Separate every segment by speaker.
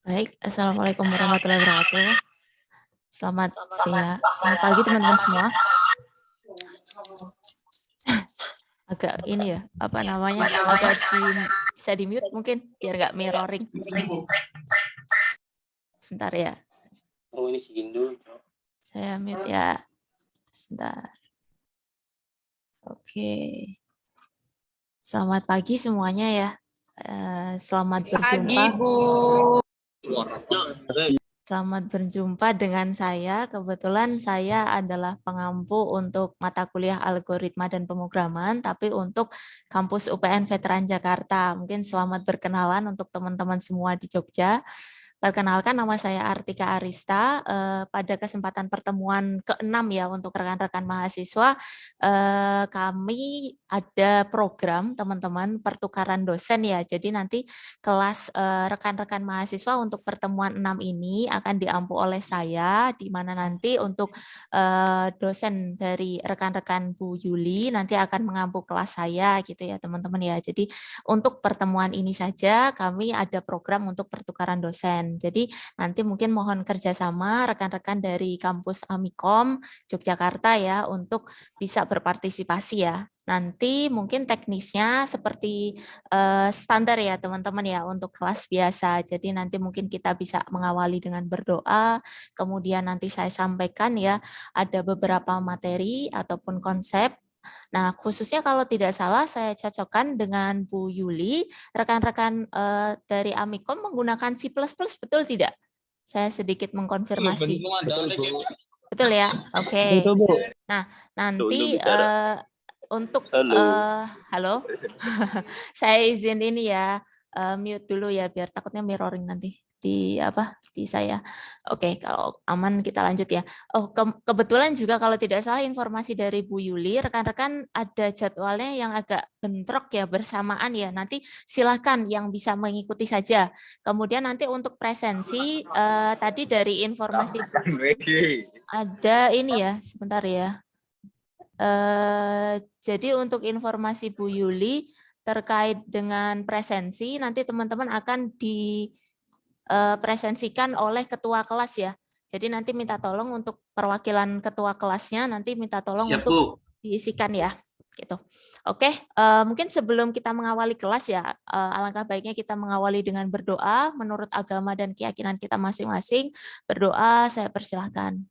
Speaker 1: Baik, Assalamualaikum warahmatullahi wabarakatuh. Selamat siang, selamat pagi teman-teman semua. Agak ini ya, apa namanya, bisa di mute mungkin, biar nggak mirroring. Sebentar ya.
Speaker 2: Oh ini si Gindul.
Speaker 1: Saya mute ya, sebentar. Oke. Selamat pagi semuanya ya. Selamat berjumpa.
Speaker 3: Pagi, Bu.
Speaker 1: Selamat berjumpa dengan saya. Kebetulan saya adalah pengampu untuk mata kuliah algoritma dan pemrograman, tapi untuk kampus UPN Veteran Jakarta. Mungkin selamat berkenalan untuk teman-teman semua di Jogja. Perkenalkan, nama saya Artika Arista. Pada kesempatan pertemuan ke-6 ya untuk rekan-rekan mahasiswa, kami ada program teman-teman pertukaran dosen ya. Jadi nanti kelas rekan-rekan mahasiswa untuk pertemuan 6 ini akan diampu oleh saya, di mana nanti untuk dosen dari rekan-rekan Bu Yuli nanti akan mengampu kelas saya gitu ya teman-teman ya. Jadi untuk pertemuan ini saja kami ada program untuk pertukaran dosen. Jadi nanti mungkin mohon kerjasama rekan-rekan dari kampus Amikom Yogyakarta ya untuk bisa berpartisipasi ya. Nanti mungkin teknisnya seperti standar ya teman-teman ya untuk kelas biasa. Jadi nanti mungkin kita bisa mengawali dengan berdoa, kemudian nanti saya sampaikan ya ada beberapa materi ataupun konsep. Nah, khususnya kalau tidak salah saya cocokkan dengan Bu Yuli, rekan-rekan dari Amikom menggunakan C++, betul tidak? Saya sedikit mengkonfirmasi. Betul ya? Oke. Nah, nanti untuk halo. Saya izin ini ya, mute dulu ya biar takutnya mirroring nanti di saya. Oke, kalau aman kita lanjut ya. Oh, kebetulan juga kalau tidak salah informasi dari Bu Yuli, rekan-rekan ada jadwalnya yang agak bentrok ya bersamaan ya. Nanti silakan yang bisa mengikuti saja. Kemudian nanti untuk presensi tadi dari informasi ada ini ya, sebentar ya. Jadi untuk informasi Bu Yuli terkait dengan presensi, nanti teman-teman akan dipresensikan oleh ketua kelas ya. Jadi nanti minta tolong untuk perwakilan ketua kelasnya, nanti minta tolong
Speaker 2: Siap,
Speaker 1: untuk
Speaker 2: Bu.
Speaker 1: diisikan ya. Gitu. Oke, mungkin sebelum kita mengawali kelas ya, alangkah baiknya kita mengawali dengan berdoa menurut agama dan keyakinan kita masing-masing. Berdoa, saya persilahkan.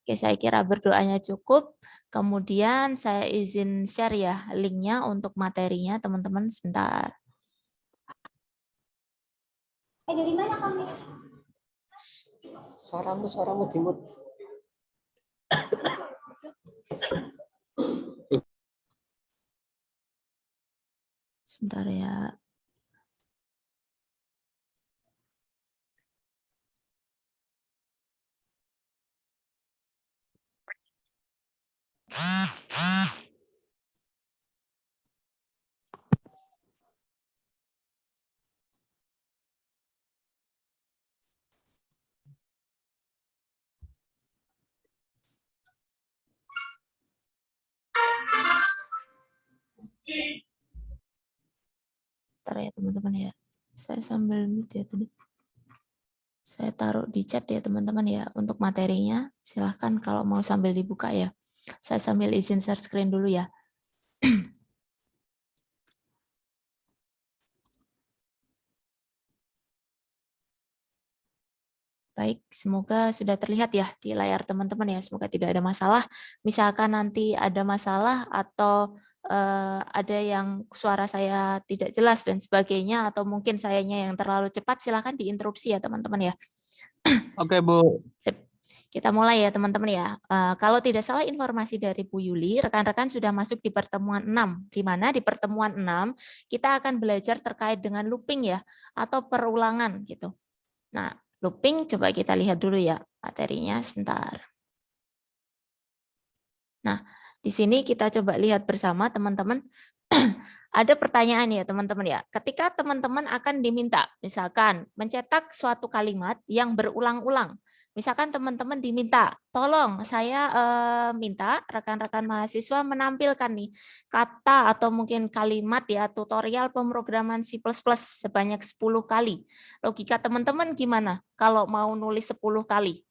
Speaker 1: Oke, saya kira berdoanya cukup. Kemudian saya izin share ya linknya untuk materinya, teman-teman. Sebentar.
Speaker 4: Dari mana kamu? Suaramu dimut.
Speaker 1: Sebentar ya. Bentar ya teman-teman ya. Saya sambil mute ya tadi. Saya taruh di chat ya teman-teman ya untuk materinya. Silahkan kalau mau sambil dibuka ya. Saya sambil izin share screen dulu ya. Baik, semoga sudah terlihat ya di layar teman-teman ya. Semoga tidak ada masalah. Misalkan nanti ada masalah atau ada yang suara saya tidak jelas dan sebagainya, atau mungkin sayanya yang terlalu cepat, silakan diinterupsi ya teman-teman ya.
Speaker 3: Oke, Bu.
Speaker 1: Sip. Kita mulai ya teman-teman ya. Kalau tidak salah informasi dari Bu Yuli, rekan-rekan sudah masuk di pertemuan 6, di mana di pertemuan 6 kita akan belajar terkait dengan looping ya, atau perulangan gitu. Nah, looping coba kita lihat dulu ya materinya sebentar. Nah, di sini kita coba lihat bersama teman-teman. Ada pertanyaan ya teman-teman ya. Ketika teman-teman akan diminta misalkan mencetak suatu kalimat yang berulang-ulang. Misalkan teman-teman diminta, tolong saya minta rekan-rekan mahasiswa menampilkan nih kata atau mungkin kalimat ya tutorial pemrograman C++ sebanyak 10 kali. Logika teman-teman gimana kalau mau nulis 10 kali?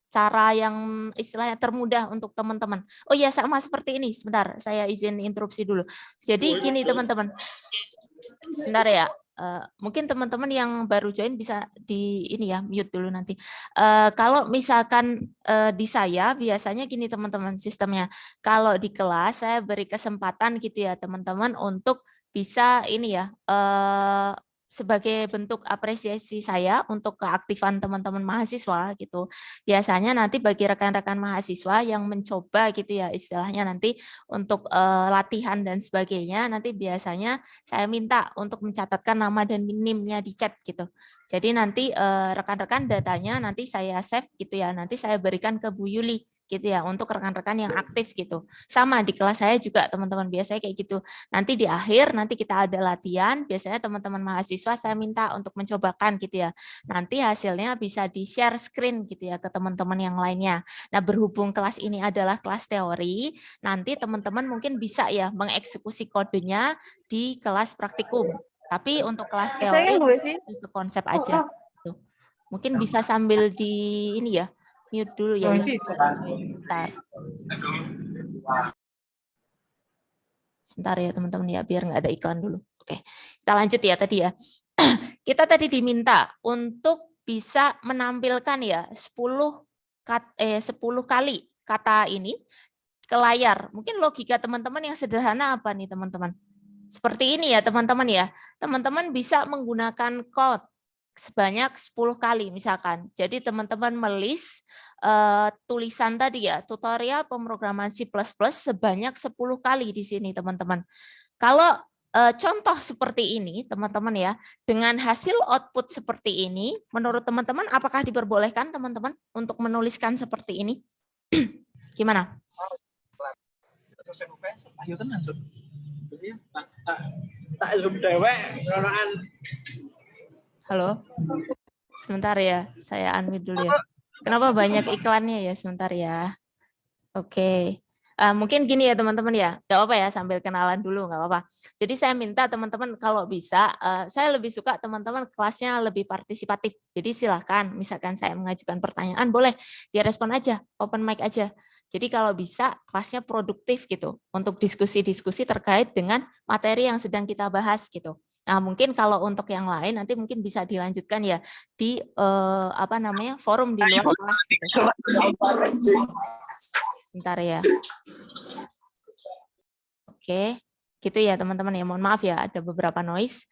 Speaker 1: Cara yang istilahnya termudah untuk teman-teman. Oh iya, sama seperti ini. Sebentar, saya izin interupsi dulu. Jadi gini teman-teman. Sebentar ya. Mungkin teman-teman yang baru join bisa di ini ya, mute dulu nanti. Kalau misalkan di saya biasanya gini teman-teman sistemnya. Kalau di kelas saya beri kesempatan gitu ya teman-teman untuk bisa ini ya sebagai bentuk apresiasi saya untuk keaktifan teman-teman mahasiswa gitu. Biasanya nanti bagi rekan-rekan mahasiswa yang mencoba gitu ya istilahnya nanti untuk latihan dan sebagainya, nanti biasanya saya minta untuk mencatatkan nama dan NIM-nya di chat gitu. Jadi nanti rekan-rekan datanya nanti saya save gitu ya. Nanti saya berikan ke Bu Yuli gitu ya untuk rekan-rekan yang aktif gitu. Sama di kelas saya juga teman-teman biasanya kayak gitu. Nanti di akhir nanti kita ada latihan, biasanya teman-teman mahasiswa saya minta untuk mencobakan gitu ya. Nanti hasilnya bisa di-share screen gitu ya ke teman-teman yang lainnya. Nah, berhubung kelas ini adalah kelas teori, nanti teman-teman mungkin bisa ya mengeksekusi kodenya di kelas praktikum. Tapi untuk kelas teori itu konsep aja. Tuh. Mungkin bisa sambil di ini ya, mute dulu ya. Sebentar. Sebentar ya teman-teman ya, biar nggak ada iklan dulu. Oke, kita lanjut ya tadi ya. Kita tadi diminta untuk bisa menampilkan ya 10 kali kata ini ke layar. Mungkin logika teman-teman yang sederhana apa nih teman-teman? Seperti ini ya teman-teman ya. Teman-teman bisa menggunakan code sebanyak 10 kali misalkan. Jadi teman-teman melis tulisan tadi ya, tutorial pemrograman C++ sebanyak 10 kali di sini teman-teman. Kalau contoh seperti ini teman-teman ya, dengan hasil output seperti ini, menurut teman-teman apakah diperbolehkan teman-teman untuk menuliskan seperti ini? Gimana? Halo, sebentar ya, saya unmute dulu ya. Kenapa banyak iklannya ya, sebentar ya. Oke, mungkin gini ya teman-teman ya, nggak apa-apa ya sambil kenalan dulu, nggak apa-apa. Jadi saya minta teman-teman kalau bisa, saya lebih suka teman-teman kelasnya lebih partisipatif. Jadi silahkan, misalkan saya mengajukan pertanyaan, boleh direspon aja, open mic aja. Jadi kalau bisa kelasnya produktif gitu, untuk diskusi-diskusi terkait dengan materi yang sedang kita bahas gitu. Nah, mungkin kalau untuk yang lain nanti mungkin bisa dilanjutkan ya di apa namanya forum di luar kelas. Gitu. Bentar ya. Oke, gitu ya teman-teman ya. Mohon maaf ya ada beberapa noise.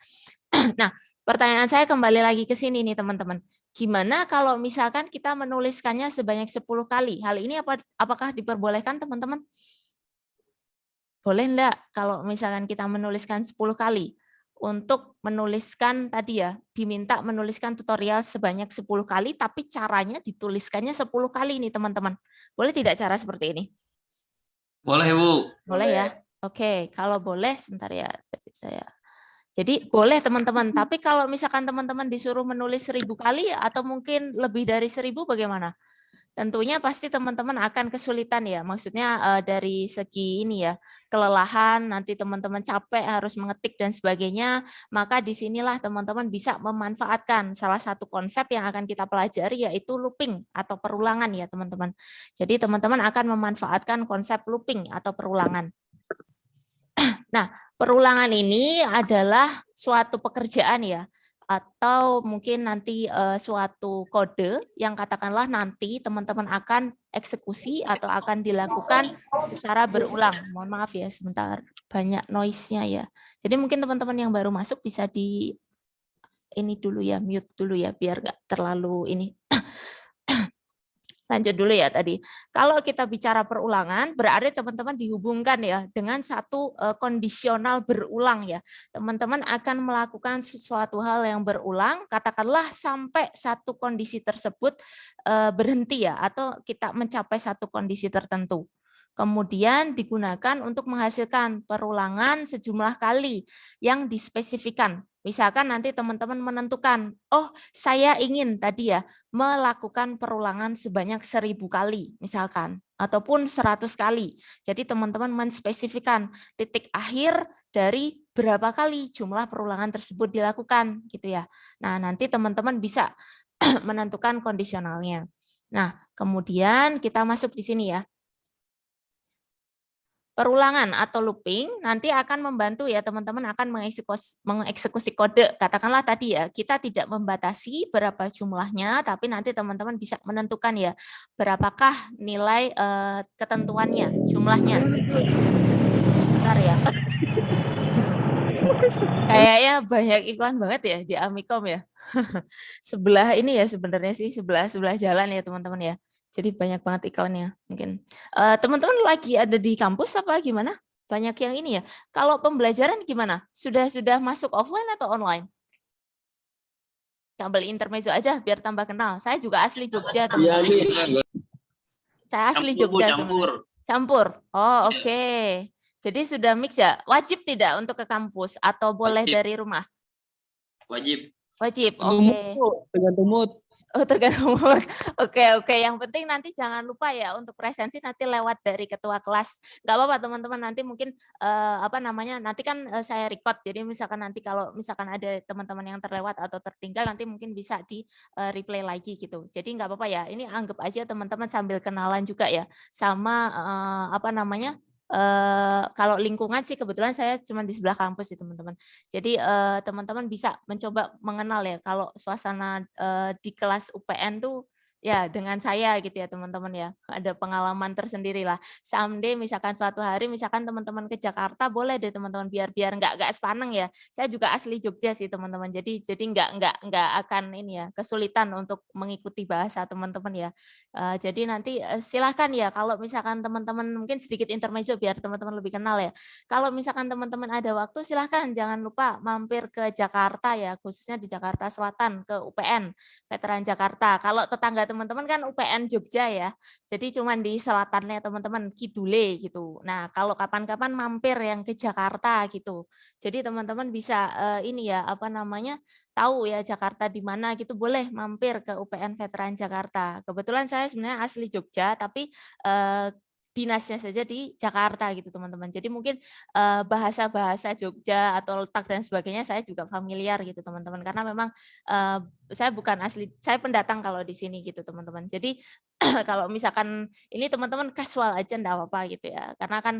Speaker 1: Nah, pertanyaan saya kembali lagi ke sini nih teman-teman. Gimana kalau misalkan kita menuliskannya sebanyak 10 kali? Hal ini apakah diperbolehkan teman-teman? Boleh enggak kalau misalkan kita menuliskan 10 kali? Untuk menuliskan tadi ya, diminta menuliskan tutorial sebanyak 10 kali, tapi caranya dituliskannya 10 kali nih teman-teman. Boleh tidak cara seperti ini?
Speaker 3: Boleh, Bu.
Speaker 1: Boleh ya? Oke, kalau boleh, sebentar ya. Jadi boleh teman-teman, tapi kalau misalkan teman-teman disuruh menulis 1000 kali atau mungkin lebih dari 1000 bagaimana? Tentunya pasti teman-teman akan kesulitan ya, maksudnya dari segi ini ya, kelelahan, nanti teman-teman capek harus mengetik dan sebagainya, maka disinilah teman-teman bisa memanfaatkan salah satu konsep yang akan kita pelajari yaitu looping atau perulangan ya teman-teman. Jadi teman-teman akan memanfaatkan konsep looping atau perulangan. Nah, perulangan ini adalah suatu pekerjaan ya, atau mungkin nanti suatu kode yang katakanlah nanti teman-teman akan eksekusi atau akan dilakukan secara berulang. Mohon maaf ya, sebentar banyak noise-nya ya. Jadi mungkin teman-teman yang baru masuk bisa di ini dulu ya, mute dulu ya, biar nggak terlalu ini. Lanjut dulu ya tadi. Kalau kita bicara perulangan, berarti teman-teman dihubungkan ya dengan satu kondisional berulang ya. Teman-teman akan melakukan sesuatu hal yang berulang, katakanlah sampai satu kondisi tersebut berhenti ya, atau kita mencapai satu kondisi tertentu. Kemudian digunakan untuk menghasilkan perulangan sejumlah kali yang dispesifikan. Misalkan nanti teman-teman menentukan, oh saya ingin tadi ya melakukan perulangan sebanyak 1000 kali misalkan, ataupun 100 kali. Jadi teman-teman menspesifikan titik akhir dari berapa kali jumlah perulangan tersebut dilakukan gitu ya. Nah, nanti teman-teman bisa menentukan kondisionalnya. Nah, kemudian kita masuk di sini ya. Perulangan atau looping nanti akan membantu ya teman-teman akan mengeksekusi kode. Katakanlah tadi ya, kita tidak membatasi berapa jumlahnya, tapi nanti teman-teman bisa menentukan ya berapakah nilai ketentuannya, jumlahnya. Bentar ya. Kayaknya banyak iklan banget ya di Amikom ya. Sebelah ini ya sebenarnya sih, sebelah jalan ya teman-teman ya. Jadi banyak banget iklannya mungkin. Teman-teman lagi ada di kampus apa gimana? Banyak yang ini ya. Kalau pembelajaran gimana? Sudah masuk offline atau online? Sambil intermezzo aja biar tambah kenal. Saya juga asli Jogja, teman-teman. Saya asli Jogja. Campur. Oh, oke. Jadi sudah mix ya. Wajib tidak untuk ke kampus atau boleh dari rumah?
Speaker 3: Wajib.
Speaker 1: Wajib. Oke.
Speaker 5: Tergantung mood.
Speaker 1: Oh, tergantung mood. Oke. Yang penting nanti jangan lupa ya untuk presensi nanti lewat dari ketua kelas. Nggak apa-apa teman-teman, nanti mungkin nanti kan saya record. Jadi misalkan nanti kalau misalkan ada teman-teman yang terlewat atau tertinggal nanti mungkin bisa di replay lagi gitu. Jadi nggak apa-apa ya. Ini anggap aja teman-teman sambil kenalan juga ya sama kalau lingkungan sih kebetulan saya cuma di sebelah kampus sih teman-teman. Jadi teman-teman bisa mencoba mengenal ya kalau suasana di kelas UPN tuh ya dengan saya gitu ya teman-teman ya. Ada pengalaman tersendiri lah. Someday misalkan suatu hari misalkan teman-teman ke Jakarta boleh deh teman-teman biar nggak sepaneng ya. Saya juga asli Jogja sih teman-teman. Jadi nggak akan ini ya kesulitan untuk mengikuti bahasa teman-teman ya. Jadi nanti silahkan ya kalau misalkan teman-teman mungkin sedikit intermezzo biar teman-teman lebih kenal ya. Kalau misalkan teman-teman ada waktu silahkan jangan lupa mampir ke Jakarta ya, khususnya di Jakarta Selatan ke UPN Veteran Jakarta. Kalau tetangga teman-teman kan UPN Jogja ya, jadi cuman di selatannya teman-teman kidule gitu. Nah kalau kapan-kapan mampir yang ke Jakarta gitu, jadi teman-teman bisa tahu ya Jakarta di mana gitu, boleh mampir ke UPN Veteran Jakarta. Kebetulan saya sebenarnya asli Jogja, tapi dinasnya saja di Jakarta gitu teman-teman. Jadi mungkin bahasa-bahasa Jogja atau letak dan sebagainya saya juga familiar gitu teman-teman. Karena memang saya bukan asli, saya pendatang kalau di sini gitu teman-teman. Jadi kalau misalkan ini teman-teman casual aja enggak apa-apa gitu ya. Karena kan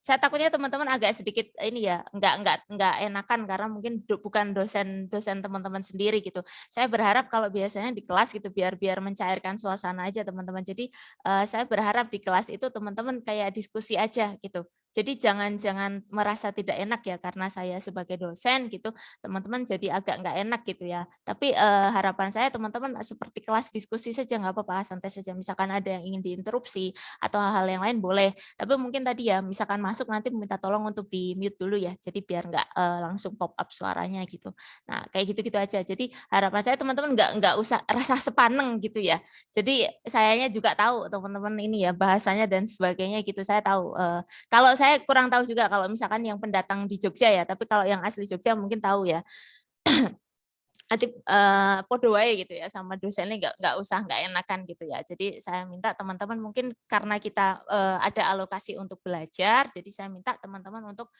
Speaker 1: saya takutnya teman-teman agak sedikit ini ya, enggak enakan karena mungkin bukan dosen teman-teman sendiri gitu. Saya berharap kalau biasanya di kelas gitu biar mencairkan suasana aja teman-teman. Jadi saya berharap di kelas itu teman-teman kayak diskusi aja gitu. Jadi jangan merasa tidak enak ya karena saya sebagai dosen gitu, teman-teman jadi agak nggak enak gitu ya. Tapi harapan saya teman-teman seperti kelas diskusi saja nggak apa-apa, santai saja. Misalkan ada yang ingin diinterupsi atau hal-hal yang lain boleh. Tapi mungkin tadi ya, misalkan masuk nanti minta tolong untuk di mute dulu ya. Jadi biar nggak langsung pop up suaranya gitu. Nah kayak gitu-gitu aja. Jadi harapan saya teman-teman nggak usah rasa sepaneng gitu ya. Jadi sayanya juga tahu teman-teman ini ya bahasanya dan sebagainya gitu. Saya tahu. Kalau saya kurang tahu juga kalau misalkan yang pendatang di Jogja ya, tapi kalau yang asli Jogja mungkin tahu ya. Nanti podo wae gitu ya sama dosennya nggak enakan gitu ya. Jadi saya minta teman-teman mungkin karena kita ada alokasi untuk belajar, jadi saya minta teman-teman untuk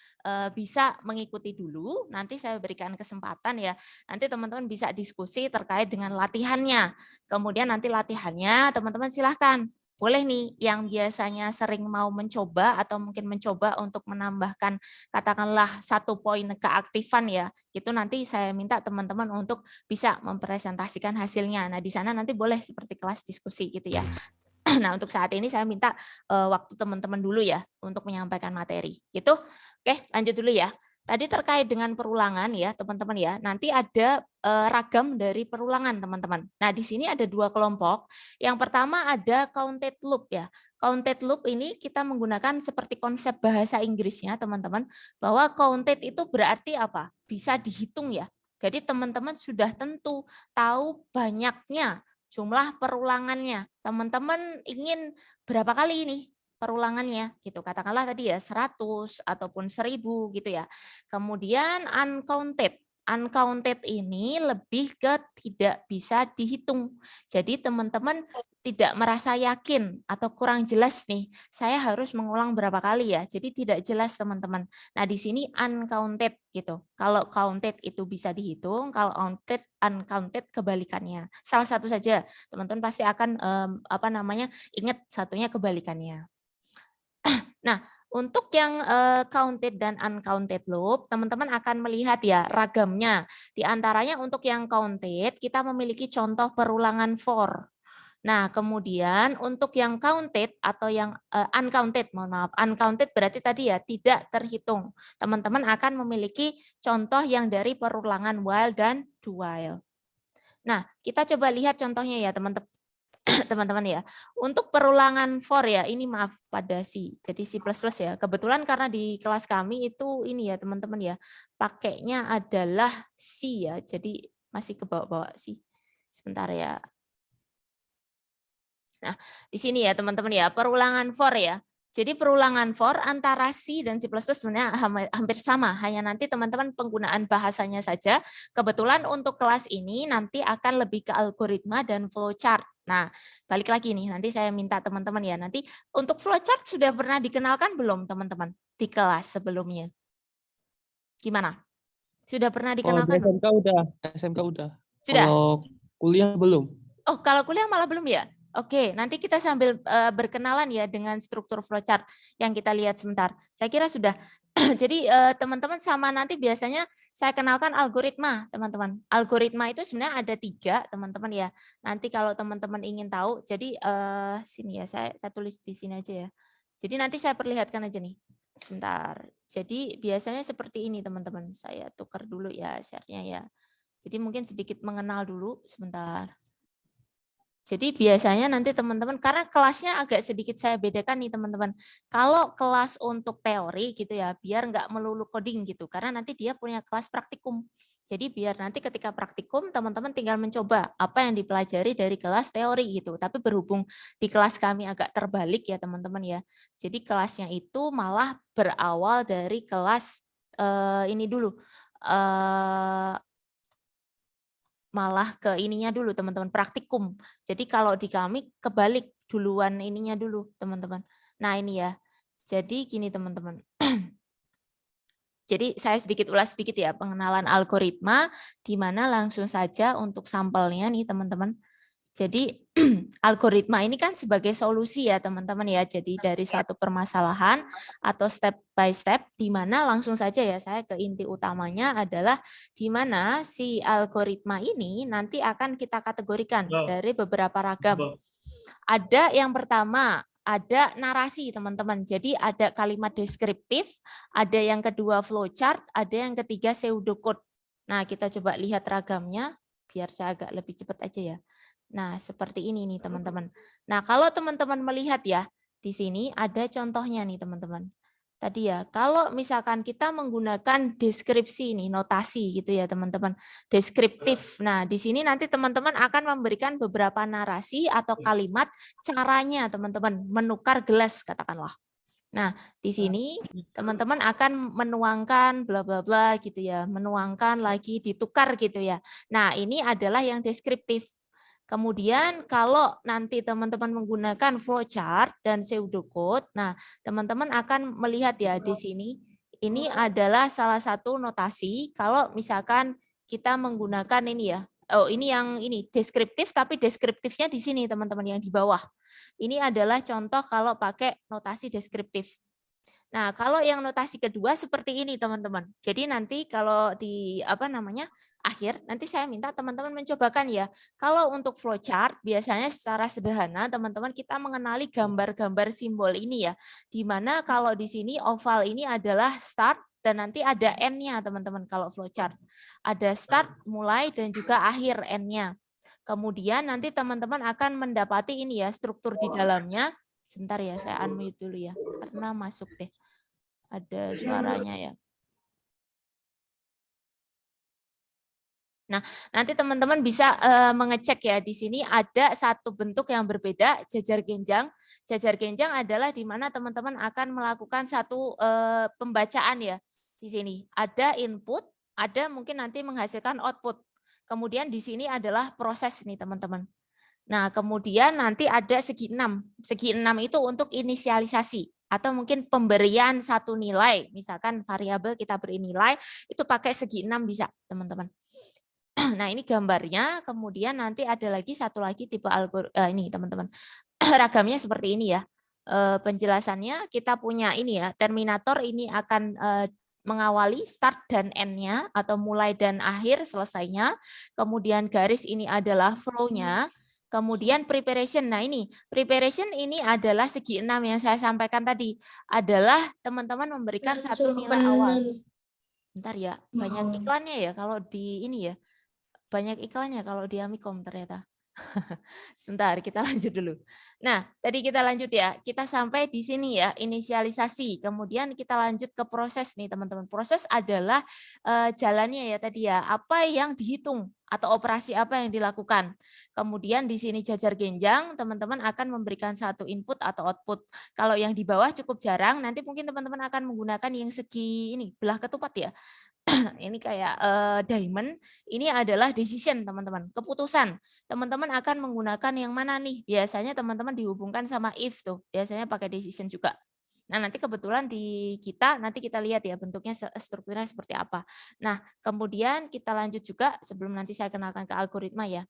Speaker 1: bisa mengikuti dulu. Nanti saya berikan kesempatan ya. Nanti teman-teman bisa diskusi terkait dengan latihannya. Kemudian nanti latihannya teman-teman silahkan. Boleh nih yang biasanya sering mau mencoba atau mungkin mencoba untuk menambahkan katakanlah 1 poin keaktifan ya, itu nanti saya minta teman-teman untuk bisa mempresentasikan hasilnya. Nah, di sana nanti boleh seperti kelas diskusi gitu ya. Nah, untuk saat ini saya minta waktu teman-teman dulu ya untuk menyampaikan materi. Gitu. Oke, lanjut dulu ya. Tadi terkait dengan perulangan ya, teman-teman ya. Nanti ada ragam dari perulangan, teman-teman. Nah, di sini ada 2 kelompok. Yang pertama ada counted loop ya. Counted loop ini kita menggunakan seperti konsep bahasa Inggrisnya, teman-teman, bahwa counted itu berarti apa? Bisa dihitung ya. Jadi teman-teman sudah tentu tahu banyaknya jumlah perulangannya. Teman-teman ingin berapa kali ini? perulangannya gitu. Katakanlah tadi ya 100 ataupun 1000 gitu ya. Kemudian uncounted. Uncounted ini lebih ke tidak bisa dihitung. Jadi teman-teman tidak merasa yakin atau kurang jelas nih, saya harus mengulang berapa kali ya. Jadi tidak jelas teman-teman. Nah, di sini uncounted gitu. Kalau counted itu bisa dihitung, kalau uncounted kebalikannya. Salah satu saja, teman-teman pasti akan ingat satunya kebalikannya. Nah, untuk yang counted dan uncounted loop, teman-teman akan melihat ya ragamnya. Di antaranya untuk yang counted, kita memiliki contoh perulangan for. Nah, kemudian untuk yang counted atau yang uncounted, mohon maaf, uncounted berarti tadi ya tidak terhitung. Teman-teman akan memiliki contoh yang dari perulangan while dan do while. Nah, kita coba lihat contohnya ya teman-teman. Teman-teman ya, untuk perulangan for ya, ini maaf pada C, jadi C++ ya. Kebetulan karena di kelas kami itu ini ya teman-teman ya, pakainya adalah C ya, jadi masih ke bawah-bawah C. Sebentar ya. Nah, di sini ya teman-teman ya, perulangan for ya. Jadi perulangan for antara C dan C++ sebenarnya hampir sama, hanya nanti teman-teman penggunaan bahasanya saja. Kebetulan untuk kelas ini nanti akan lebih ke algoritma dan flowchart. Nah, balik lagi nih, nanti saya minta teman-teman ya, nanti untuk flowchart sudah pernah dikenalkan belum teman-teman di kelas sebelumnya? Gimana? Sudah pernah
Speaker 5: Kalau
Speaker 1: dikenalkan belum?
Speaker 5: SMK udah.
Speaker 1: Sudah?
Speaker 5: Kalau kuliah belum.
Speaker 1: Oh, kalau kuliah malah belum ya? Oke, nanti kita sambil berkenalan ya dengan struktur flowchart yang kita lihat sebentar. Saya kira sudah. Jadi teman-teman sama nanti biasanya saya kenalkan algoritma, teman-teman. Algoritma itu sebenarnya ada 3, teman-teman ya. Nanti kalau teman-teman ingin tahu, jadi sini ya, saya tulis di sini aja ya. Jadi nanti saya perlihatkan aja nih. Sebentar. Jadi biasanya seperti ini, teman-teman. Saya tukar dulu ya share-nya ya. Jadi mungkin sedikit mengenal dulu, sebentar. Jadi biasanya nanti teman-teman, karena kelasnya agak sedikit saya bedakan nih teman-teman. Kalau kelas untuk teori gitu ya, biar nggak melulu coding gitu, karena nanti dia punya kelas praktikum. Jadi biar nanti ketika praktikum teman-teman tinggal mencoba apa yang dipelajari dari kelas teori gitu. Tapi berhubung di kelas kami agak terbalik ya teman-teman ya. Jadi kelasnya itu malah berawal dari kelas ini dulu. Malah ke ininya dulu teman-teman, praktikum. Jadi kalau di kami kebalik duluan ininya dulu teman-teman. Nah ini ya, jadi gini teman-teman. Jadi saya sedikit ulas sedikit ya pengenalan algoritma, di mana langsung saja untuk sampelnya nih teman-teman. Jadi algoritma ini kan sebagai solusi ya teman-teman ya. Jadi dari satu permasalahan atau step by step, di mana langsung saja ya saya ke inti utamanya adalah di mana si algoritma ini nanti akan kita kategorikan dari beberapa ragam. Ada yang pertama, ada narasi teman-teman. Jadi ada kalimat deskriptif, ada yang kedua flowchart, ada yang ketiga pseudocode. Nah kita coba lihat ragamnya, biar saya agak lebih cepat aja ya. Nah, seperti ini nih teman-teman. Nah, kalau teman-teman melihat ya, di sini ada contohnya nih teman-teman. Tadi ya, kalau misalkan kita menggunakan deskripsi nih, notasi gitu ya teman-teman. Deskriptif. Nah, di sini nanti teman-teman akan memberikan beberapa narasi atau kalimat caranya teman-teman menukar gelas katakanlah. Nah, di sini teman-teman akan menuangkan bla bla bla gitu ya, menuangkan lagi ditukar gitu ya. Nah, ini adalah yang deskriptif. Kemudian kalau nanti teman-teman menggunakan flowchart dan pseudocode, nah teman-teman akan melihat ya di sini, ini adalah salah satu notasi kalau misalkan kita menggunakan ini ya, oh ini yang ini deskriptif tapi deskriptifnya di sini teman-teman yang di bawah. Ini adalah contoh kalau pakai notasi deskriptif. Nah, kalau yang notasi kedua seperti ini, teman-teman. Jadi nanti kalau di akhir, nanti saya minta teman-teman mencobakan ya. Kalau untuk flowchart, biasanya secara sederhana, teman-teman kita mengenali gambar-gambar simbol ini ya. Di mana kalau di sini oval ini adalah start dan nanti ada N-nya, teman-teman, kalau flowchart. Ada start, mulai, dan juga akhir N-nya. Kemudian nanti teman-teman akan mendapati ini ya, struktur di dalamnya. Sebentar ya, saya unmute dulu ya, karena masuk deh. Ada suaranya ya. Nah, nanti teman-teman bisa mengecek ya, di sini ada satu bentuk yang berbeda, jajar genjang. Jajar genjang adalah di mana teman-teman akan melakukan satu pembacaan ya. Di sini ada input, ada mungkin nanti menghasilkan output. Kemudian di sini adalah proses nih teman-teman. Nah, kemudian nanti ada segi 6. Segi 6 itu untuk inisialisasi atau mungkin pemberian satu nilai. Misalkan variabel kita beri nilai, itu pakai segi 6 bisa, teman-teman. Nah, ini gambarnya, kemudian nanti ada lagi satu lagi tipe ini teman-teman. Ragamnya seperti ini ya. Penjelasannya kita punya ini ya, terminator ini akan mengawali start dan end-nya atau mulai dan akhir selesainya. Kemudian garis ini adalah flow-nya. Kemudian preparation. Nah, ini preparation ini adalah segi 6 yang saya sampaikan tadi. Adalah teman-teman memberikan satu nilai awal. Bentar ya, banyak iklannya ya kalau di ini ya. Banyak iklannya kalau di Amikom ternyata. Sebentar, kita lanjut dulu. Nah, tadi kita lanjut ya. Kita sampai di sini ya, inisialisasi. Kemudian kita lanjut ke proses nih, teman-teman. Proses adalah jalannya ya tadi ya. Apa yang dihitung atau operasi apa yang dilakukan. Kemudian di sini jajar genjang, teman-teman akan memberikan satu input atau output. Kalau yang di bawah cukup jarang, nanti mungkin teman-teman akan menggunakan yang segi ini, belah ketupat ya. Ini kayak diamond, ini adalah decision teman-teman, keputusan. Teman-teman akan menggunakan yang mana nih? Biasanya teman-teman dihubungkan sama if tuh, biasanya pakai decision juga. Nah, nanti kebetulan di kita, nanti kita lihat ya bentuknya strukturnya seperti apa. Nah, kemudian kita lanjut juga sebelum nanti saya kenalkan ke algoritma ya.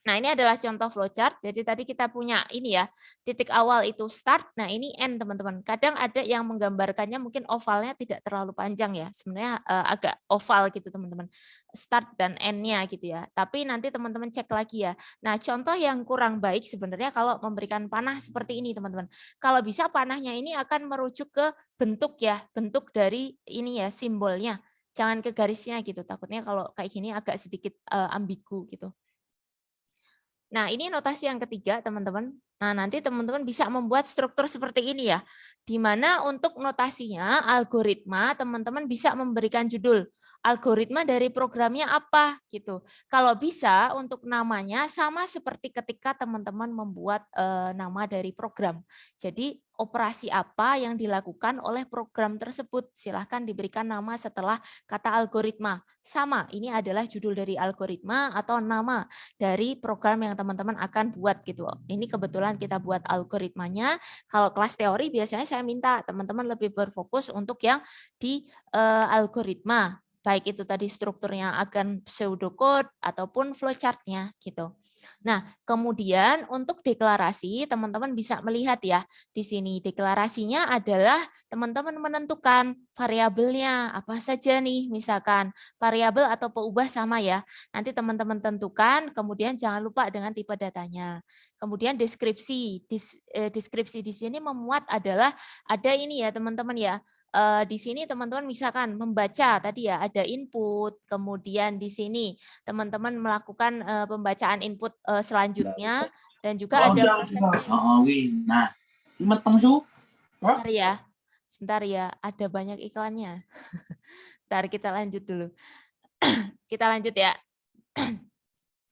Speaker 1: Nah, ini adalah contoh flowchart. Jadi tadi kita punya ini ya, titik awal itu start, nah ini end teman-teman. Kadang ada yang menggambarkannya mungkin ovalnya tidak terlalu panjang ya, sebenarnya agak oval gitu teman-teman. Start dan end-nya gitu ya. Tapi nanti teman-teman cek lagi ya. Nah, contoh yang kurang baik sebenarnya kalau memberikan panah seperti ini teman-teman. Kalau bisa panahnya ini akan merujuk ke bentuk ya, bentuk dari ini ya simbolnya. Jangan ke garisnya gitu, takutnya kalau kayak gini agak sedikit ambigu gitu. Nah, ini notasi yang ketiga, teman-teman. Nah, nanti teman-teman bisa membuat struktur seperti ini ya. Di mana untuk notasinya, algoritma, teman-teman bisa memberikan judul. Algoritma dari programnya apa gitu. Kalau bisa untuk namanya sama seperti ketika teman-teman membuat nama dari program. Jadi operasi apa yang dilakukan oleh program tersebut. Silahkan diberikan nama setelah kata algoritma. Sama, ini adalah judul dari algoritma atau nama dari program yang teman-teman akan buat gitu. Ini kebetulan kita buat algoritmanya. Kalau kelas teori biasanya saya minta teman-teman lebih berfokus untuk yang di algoritma. Baik itu tadi strukturnya akan pseudocode ataupun flowchart-nya gitu. Nah, kemudian untuk deklarasi teman-teman bisa melihat ya di sini deklarasinya adalah teman-teman menentukan variabelnya apa saja nih, misalkan variabel atau peubah sama ya. Nanti teman-teman tentukan, kemudian jangan lupa dengan tipe datanya. Kemudian deskripsi, deskripsi di sini memuat adalah ada ini ya teman-teman ya. Di sini teman-teman misalkan membaca tadi ya ada input, kemudian di sini teman-teman melakukan pembacaan input selanjutnya dan juga ada prosesnya.
Speaker 6: Nah,
Speaker 1: Sebentar ya, sebentar ya, ada banyak iklannya. Bentar kita lanjut dulu. Kita lanjut ya.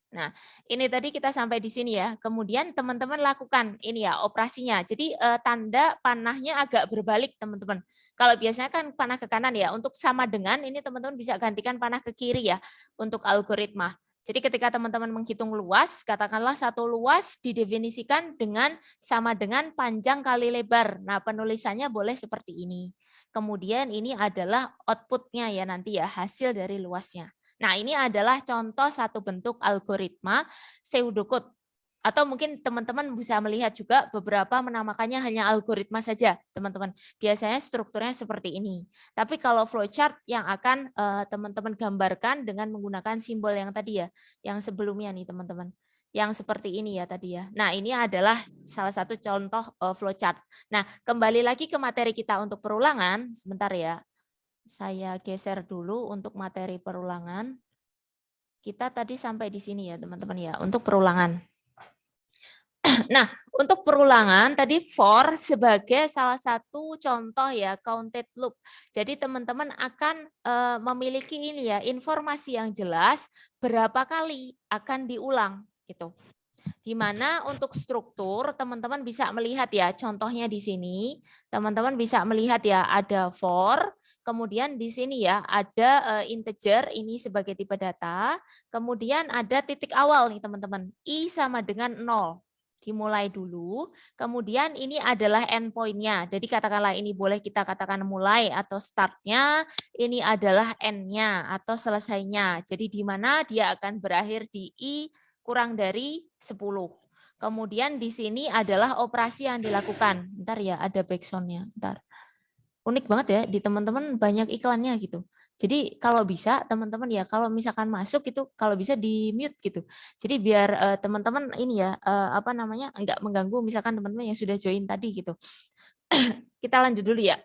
Speaker 1: Nah, ini tadi kita sampai di sini ya. Kemudian teman-teman lakukan ini ya operasinya. Jadi tanda panahnya agak berbalik teman-teman. Kalau biasanya kan panah ke kanan ya. Untuk sama dengan ini teman-teman bisa gantikan panah ke kiri ya untuk algoritma. Jadi ketika teman-teman menghitung luas, katakanlah satu luas didefinisikan dengan sama dengan panjang kali lebar. Nah, penulisannya boleh seperti ini. Kemudian ini adalah outputnya ya nanti ya, hasil dari luasnya. Nah, ini adalah contoh satu bentuk algoritma pseudocode. Atau mungkin teman-teman bisa melihat juga beberapa menamakannya hanya algoritma saja, teman-teman. Biasanya strukturnya seperti ini. Tapi kalau flowchart yang akan teman-teman gambarkan dengan menggunakan simbol yang tadi ya, yang sebelumnya nih teman-teman. Yang seperti ini ya tadi ya. Nah, ini adalah salah satu contoh flowchart. Nah, kembali lagi ke materi kita untuk perulangan, sebentar ya. Saya geser dulu untuk materi perulangan. Kita tadi sampai di sini ya teman-teman ya, untuk perulangan. Nah, untuk perulangan tadi for sebagai salah satu contoh ya counted loop. Jadi teman-teman akan memiliki ini ya informasi yang jelas berapa kali akan diulang gitu. Di mana untuk struktur teman-teman bisa melihat ya contohnya di sini teman-teman bisa melihat ya ada for, kemudian di sini ya ada integer ini sebagai tipe data, kemudian ada titik awal nih teman-teman i sama dengan 0. Dimulai dulu, kemudian ini adalah endpoint-nya. Jadi katakanlah ini boleh kita katakan mulai atau start-nya, ini adalah end-nya atau selesainya. Jadi di mana dia akan berakhir di i kurang dari 10. Kemudian di sini adalah operasi yang dilakukan. Bentar ya, ada backsound-nya. Bentar. Unik banget ya, di teman-teman banyak iklannya gitu. Jadi kalau bisa teman-teman ya, kalau misalkan masuk itu kalau bisa di mute gitu. Jadi biar teman-teman ini ya, apa namanya, enggak mengganggu misalkan teman-teman yang sudah join tadi gitu. Kita lanjut dulu ya.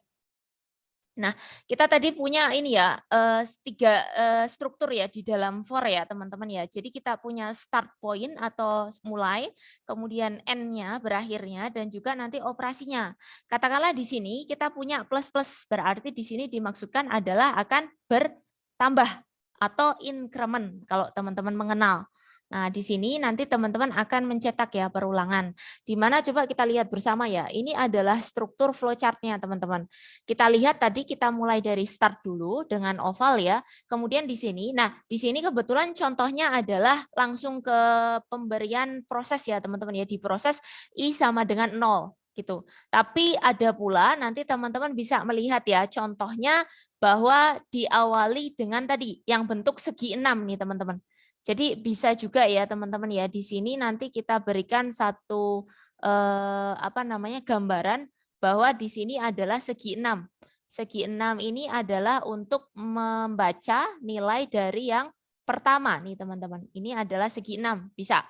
Speaker 1: Nah, kita tadi punya ini ya, 3 struktur ya di dalam for ya teman-teman ya. Jadi kita punya start point atau mulai, kemudian end-nya, berakhirnya, dan juga nanti operasinya. Katakanlah di sini kita punya plus-plus, berarti di sini dimaksudkan adalah akan bertambah atau increment kalau teman-teman mengenal. Nah, di sini nanti teman-teman akan mencetak ya perulangan. Di mana coba kita lihat bersama ya. Ini adalah struktur flowchart-nya teman-teman. Kita lihat tadi kita mulai dari start dulu dengan oval ya. Kemudian di sini, nah di sini kebetulan contohnya adalah langsung ke pemberian proses ya teman-teman ya. Diproses I sama dengan 0 gitu. Tapi ada pula nanti teman-teman bisa melihat ya contohnya bahwa diawali dengan tadi yang bentuk segi 6 nih teman-teman. Jadi bisa juga ya teman-teman ya di sini nanti kita berikan satu apa namanya gambaran bahwa di sini adalah segi 6. Segi 6 ini adalah untuk membaca nilai dari yang pertama nih teman-teman. Ini adalah segi 6 bisa.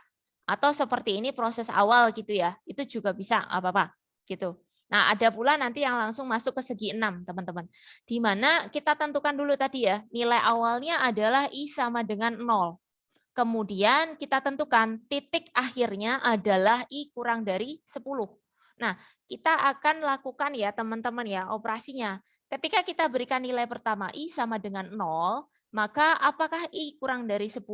Speaker 1: Atau seperti ini proses awal gitu ya. Itu juga bisa apa-apa gitu. Nah, ada pula nanti yang langsung masuk ke segi 6, teman-teman. Di mana kita tentukan dulu tadi ya, nilai awalnya adalah I sama dengan 0. Kemudian kita tentukan titik akhirnya adalah I kurang dari 10. Nah, kita akan lakukan ya teman-teman ya operasinya. Ketika kita berikan nilai pertama I sama dengan 0, maka apakah I kurang dari 10?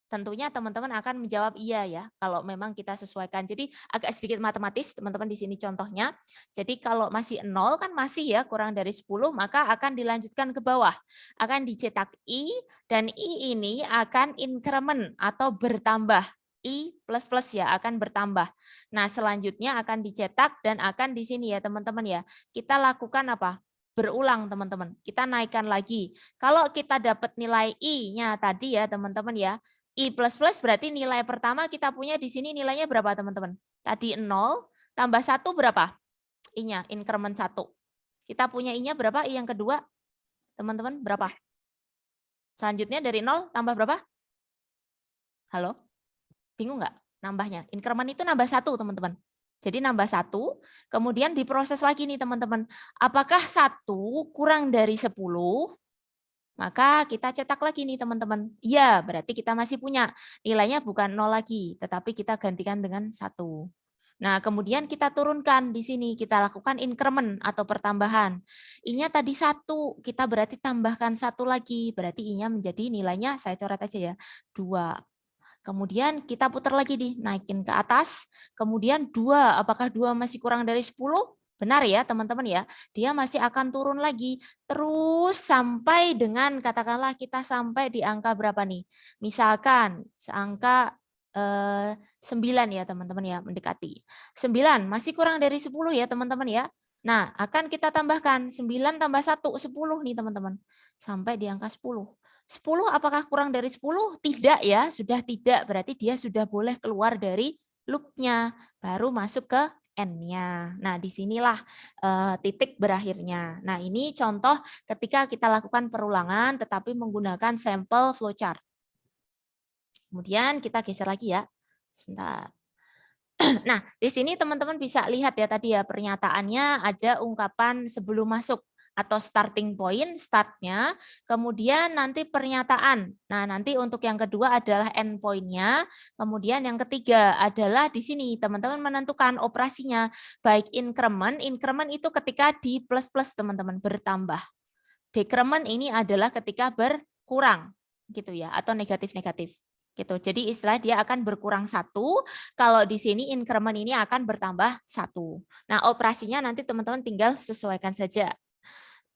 Speaker 1: Tentunya teman-teman akan menjawab iya ya, kalau memang kita sesuaikan. Jadi agak sedikit matematis teman-teman di sini contohnya. Jadi kalau masih 0 kan masih ya kurang dari 10, maka akan dilanjutkan ke bawah. Akan dicetak I, dan I ini akan increment atau bertambah. I plus plus ya akan bertambah. Nah selanjutnya akan dicetak dan akan di sini ya teman-teman ya. Kita lakukan apa? Berulang teman-teman. Kita naikkan lagi. Kalau kita dapat nilai I-nya tadi ya teman-teman ya. I plus plus berarti nilai pertama kita punya di sini nilainya berapa teman-teman? Tadi 0 tambah 1 berapa? I-nya, increment 1. Kita punya I-nya berapa? I yang kedua? Teman-teman berapa? Selanjutnya dari 0 tambah berapa? Halo? Bingung nggak nambahnya? Increment itu nambah 1 teman-teman. Jadi nambah 1, kemudian diproses lagi nih teman-teman. Apakah 1 kurang dari 10? Maka kita cetak lagi nih teman-teman. Iya, berarti kita masih punya. Nilainya bukan 0 lagi, tetapi kita gantikan dengan 1. Nah, kemudian kita turunkan di sini. Kita lakukan increment atau pertambahan. I-nya tadi 1, kita berarti tambahkan 1 lagi. Berarti I-nya menjadi nilainya, saya coret aja ya, 2. Kemudian kita putar lagi nih, naikin ke atas. Kemudian 2, apakah 2 masih kurang dari 10? Benar ya teman-teman ya, dia masih akan turun lagi terus sampai dengan katakanlah kita sampai di angka berapa nih? Misalkan angka 9 ya teman-teman ya, mendekati. 9 masih kurang dari 10 ya teman-teman ya. Nah, akan kita tambahkan 9 tambah 1, 10 nih teman-teman. Sampai di angka 10. 10 apakah kurang dari 10? Tidak ya, sudah tidak. Berarti dia sudah boleh keluar dari loop-nya. Baru masuk ke N-nya. Nah, disinilah titik berakhirnya. Nah, ini contoh ketika kita lakukan perulangan tetapi menggunakan sampel flowchart. Kemudian kita geser lagi ya. Sebentar. Nah, di sini teman-teman bisa lihat ya tadi ya pernyataannya ada ungkapan sebelum masuk. atau starting point, startnya, kemudian nanti pernyataan. Nah, nanti untuk yang kedua adalah end point-nya, kemudian yang ketiga adalah di sini teman-teman menentukan operasinya, baik increment itu ketika di plus-plus teman-teman bertambah. Decrement ini adalah ketika berkurang, gitu ya, atau negatif-negatif. Gitu. Jadi istilah dia akan berkurang 1, kalau di sini increment ini akan bertambah 1. Nah, operasinya nanti teman-teman tinggal sesuaikan saja.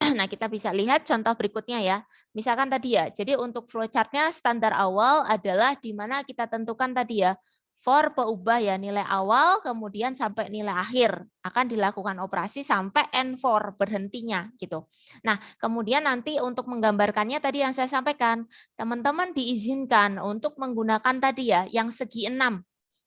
Speaker 1: Nah, kita bisa lihat contoh berikutnya ya. Misalkan tadi ya, jadi untuk flowchart-nya standar awal adalah di mana kita tentukan tadi ya, for peubah ya nilai awal kemudian sampai nilai akhir akan dilakukan operasi sampai N4 berhentinya gitu. Nah, kemudian nanti untuk menggambarkannya tadi yang saya sampaikan, teman-teman diizinkan untuk menggunakan tadi ya yang segi 6.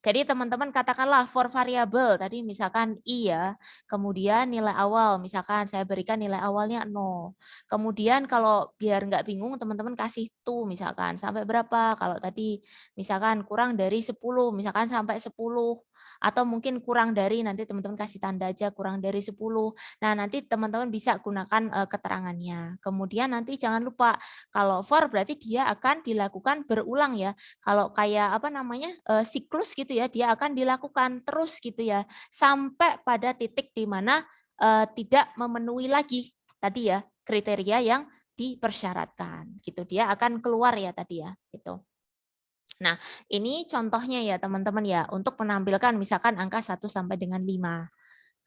Speaker 1: Jadi teman-teman katakanlah for variabel tadi misalkan I ya, kemudian nilai awal misalkan saya berikan nilai awalnya 0. Kemudian kalau biar nggak bingung teman-teman kasih to misalkan sampai berapa, kalau tadi misalkan kurang dari 10 misalkan sampai 10 atau mungkin kurang dari, nanti teman-teman kasih tanda aja kurang dari 10. Nah, nanti teman-teman bisa gunakan keterangannya. Kemudian nanti jangan lupa kalau for berarti dia akan dilakukan berulang ya. Kalau kayak apa namanya siklus gitu ya, dia akan dilakukan terus gitu ya sampai pada titik di mana tidak memenuhi lagi tadi ya kriteria yang dipersyaratkan gitu. Dia akan keluar ya tadi ya gitu. Nah, ini contohnya ya teman-teman ya untuk menampilkan misalkan angka 1 sampai dengan 5.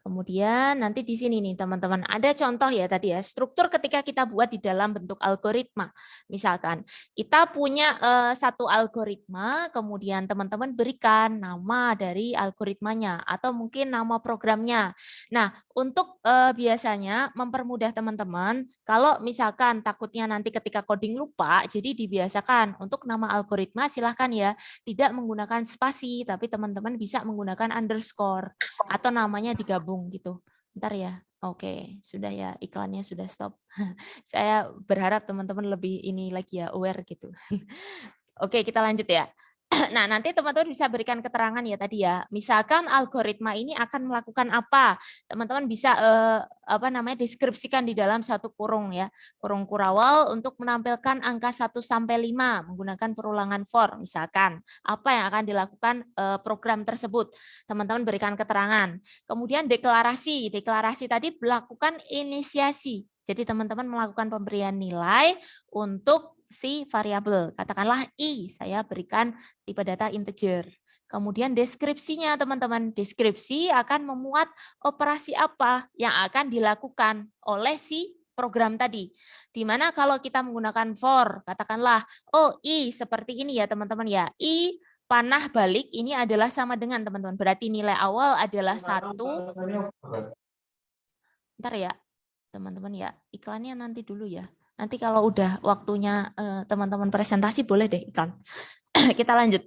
Speaker 1: Kemudian nanti di sini nih teman-teman ada contoh ya tadi ya struktur ketika kita buat di dalam bentuk algoritma. Misalkan kita punya satu algoritma, kemudian teman-teman berikan nama dari algoritmanya atau mungkin nama programnya. Nah, untuk biasanya mempermudah teman-teman, kalau misalkan takutnya nanti ketika coding lupa, jadi dibiasakan untuk nama algoritma silahkan ya tidak menggunakan spasi, tapi teman-teman bisa menggunakan underscore atau namanya digabung gitu. Bentar ya. Oke, sudah ya iklannya sudah stop. Saya berharap teman-teman lebih ini lagi ya aware gitu. Oke, kita lanjut ya. Nah, nanti teman-teman bisa berikan keterangan ya tadi ya. Misalkan algoritma ini akan melakukan apa? Teman-teman bisa apa namanya deskripsikan di dalam satu kurung ya. Kurung kurawal untuk menampilkan angka 1 sampai 5 menggunakan perulangan for. Misalkan apa yang akan dilakukan program tersebut. Teman-teman berikan keterangan. Kemudian deklarasi. Deklarasi tadi melakukan inisiasi. Jadi teman-teman melakukan pemberian nilai untuk si variabel, katakanlah I, saya berikan tipe data integer. Kemudian deskripsinya teman-teman, deskripsi akan memuat operasi apa yang akan dilakukan oleh si program tadi. Dimana kalau kita menggunakan for, katakanlah, oh I seperti ini ya teman-teman ya, I panah balik ini adalah sama dengan teman-teman, berarti nilai awal adalah 1. Bentar ya teman-teman ya, iklannya nanti dulu ya. Nanti kalau udah waktunya teman-teman presentasi boleh deh iklan. Kita lanjut.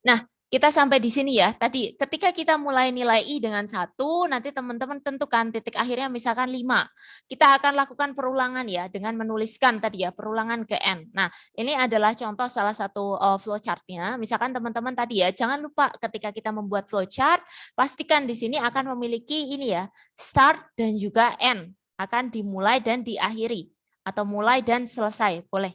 Speaker 1: Nah, kita sampai di sini ya. Tadi ketika kita mulai nilai I dengan 1, nanti teman-teman tentukan titik akhirnya misalkan 5. Kita akan lakukan perulangan ya dengan menuliskan tadi ya perulangan ke N. Nah, ini adalah contoh salah satu flowchart-nya. Misalkan teman-teman tadi ya, jangan lupa ketika kita membuat flowchart, pastikan di sini akan memiliki ini ya, start dan juga end. Akan dimulai dan diakhiri atau mulai dan selesai, boleh.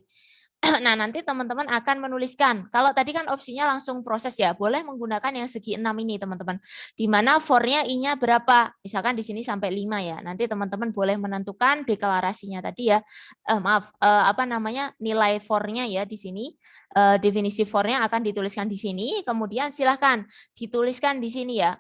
Speaker 1: Nah, nanti teman-teman akan menuliskan. Kalau tadi kan opsinya langsung proses ya, boleh menggunakan yang segi 6 ini, teman-teman. Di mana for-nya I-nya berapa? Misalkan di sini sampai 5 ya. Nanti teman-teman boleh menentukan deklarasinya tadi ya. Apa namanya? Nilai for-nya ya di sini. Definisi for-nya akan dituliskan di sini, kemudian silahkan dituliskan di sini ya.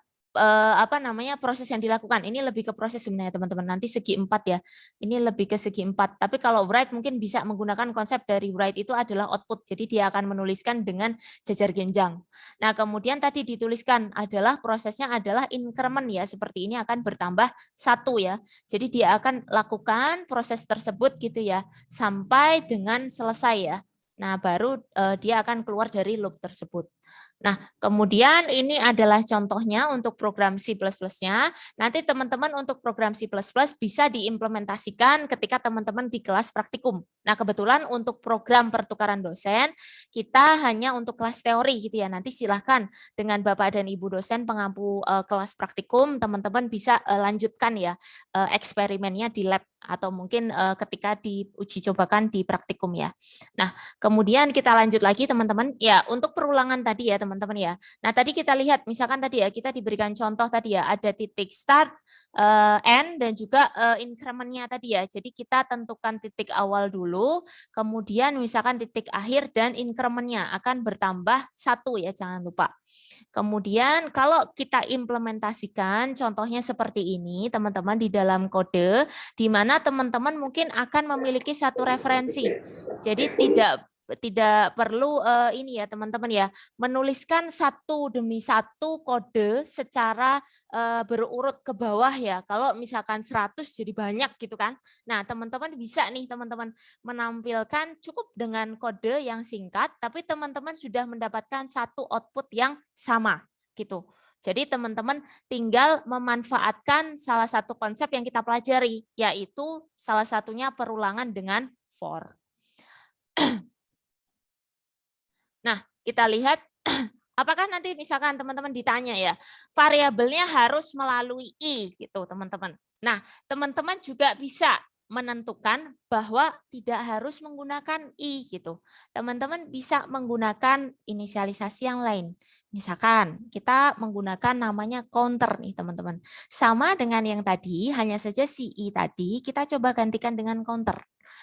Speaker 1: Apa namanya proses yang dilakukan ini lebih ke proses sebenarnya teman-teman, nanti segi 4 ya, ini lebih ke segi 4, tapi kalau write mungkin bisa menggunakan konsep dari write itu adalah output, jadi dia akan menuliskan dengan jajar genjang. Nah kemudian tadi dituliskan adalah prosesnya adalah increment ya, seperti ini akan bertambah 1 ya, jadi dia akan lakukan proses tersebut gitu ya sampai dengan selesai ya. Nah, baru dia akan keluar dari loop tersebut. Nah, kemudian ini adalah contohnya untuk program C++-nya. Nanti teman-teman untuk program C++ bisa diimplementasikan ketika teman-teman di kelas praktikum. Nah, kebetulan untuk program pertukaran dosen, kita hanya untuk kelas teori gitu ya. Nanti silahkan dengan Bapak dan Ibu dosen pengampu kelas praktikum, teman-teman bisa lanjutkan ya eksperimennya di lab atau mungkin ketika diuji cobakan di praktikum ya. Nah, kemudian kita lanjut lagi teman-teman. Ya, untuk perulangan tadi ya teman-teman ya. Nah, tadi kita lihat misalkan tadi ya kita diberikan contoh tadi ya ada titik start, end dan juga increment-nya tadi ya. Jadi kita tentukan titik awal dulu, kemudian misalkan titik akhir dan increment-nya akan bertambah 1 ya, jangan lupa. Kemudian kalau kita implementasikan contohnya seperti ini teman-teman di dalam kode di mana teman-teman mungkin akan memiliki satu referensi. Jadi tidak perlu ini ya teman-teman ya menuliskan satu demi satu kode secara berurut ke bawah ya. Kalau misalkan 100 jadi banyak gitu kan. Nah, teman-teman bisa nih teman-teman menampilkan cukup dengan kode yang singkat tapi teman-teman sudah mendapatkan satu output yang sama gitu. Jadi teman-teman tinggal memanfaatkan salah satu konsep yang kita pelajari, yaitu salah satunya perulangan dengan for. Nah, kita lihat apakah nanti misalkan teman-teman ditanya ya, variabelnya harus melalui i gitu, teman-teman. Nah, teman-teman juga bisa menentukan bahwa tidak harus menggunakan i gitu. Teman-teman bisa menggunakan inisialisasi yang lain. Misalkan kita menggunakan namanya counter nih, teman-teman. Sama dengan yang tadi, hanya saja si i tadi kita coba gantikan dengan counter.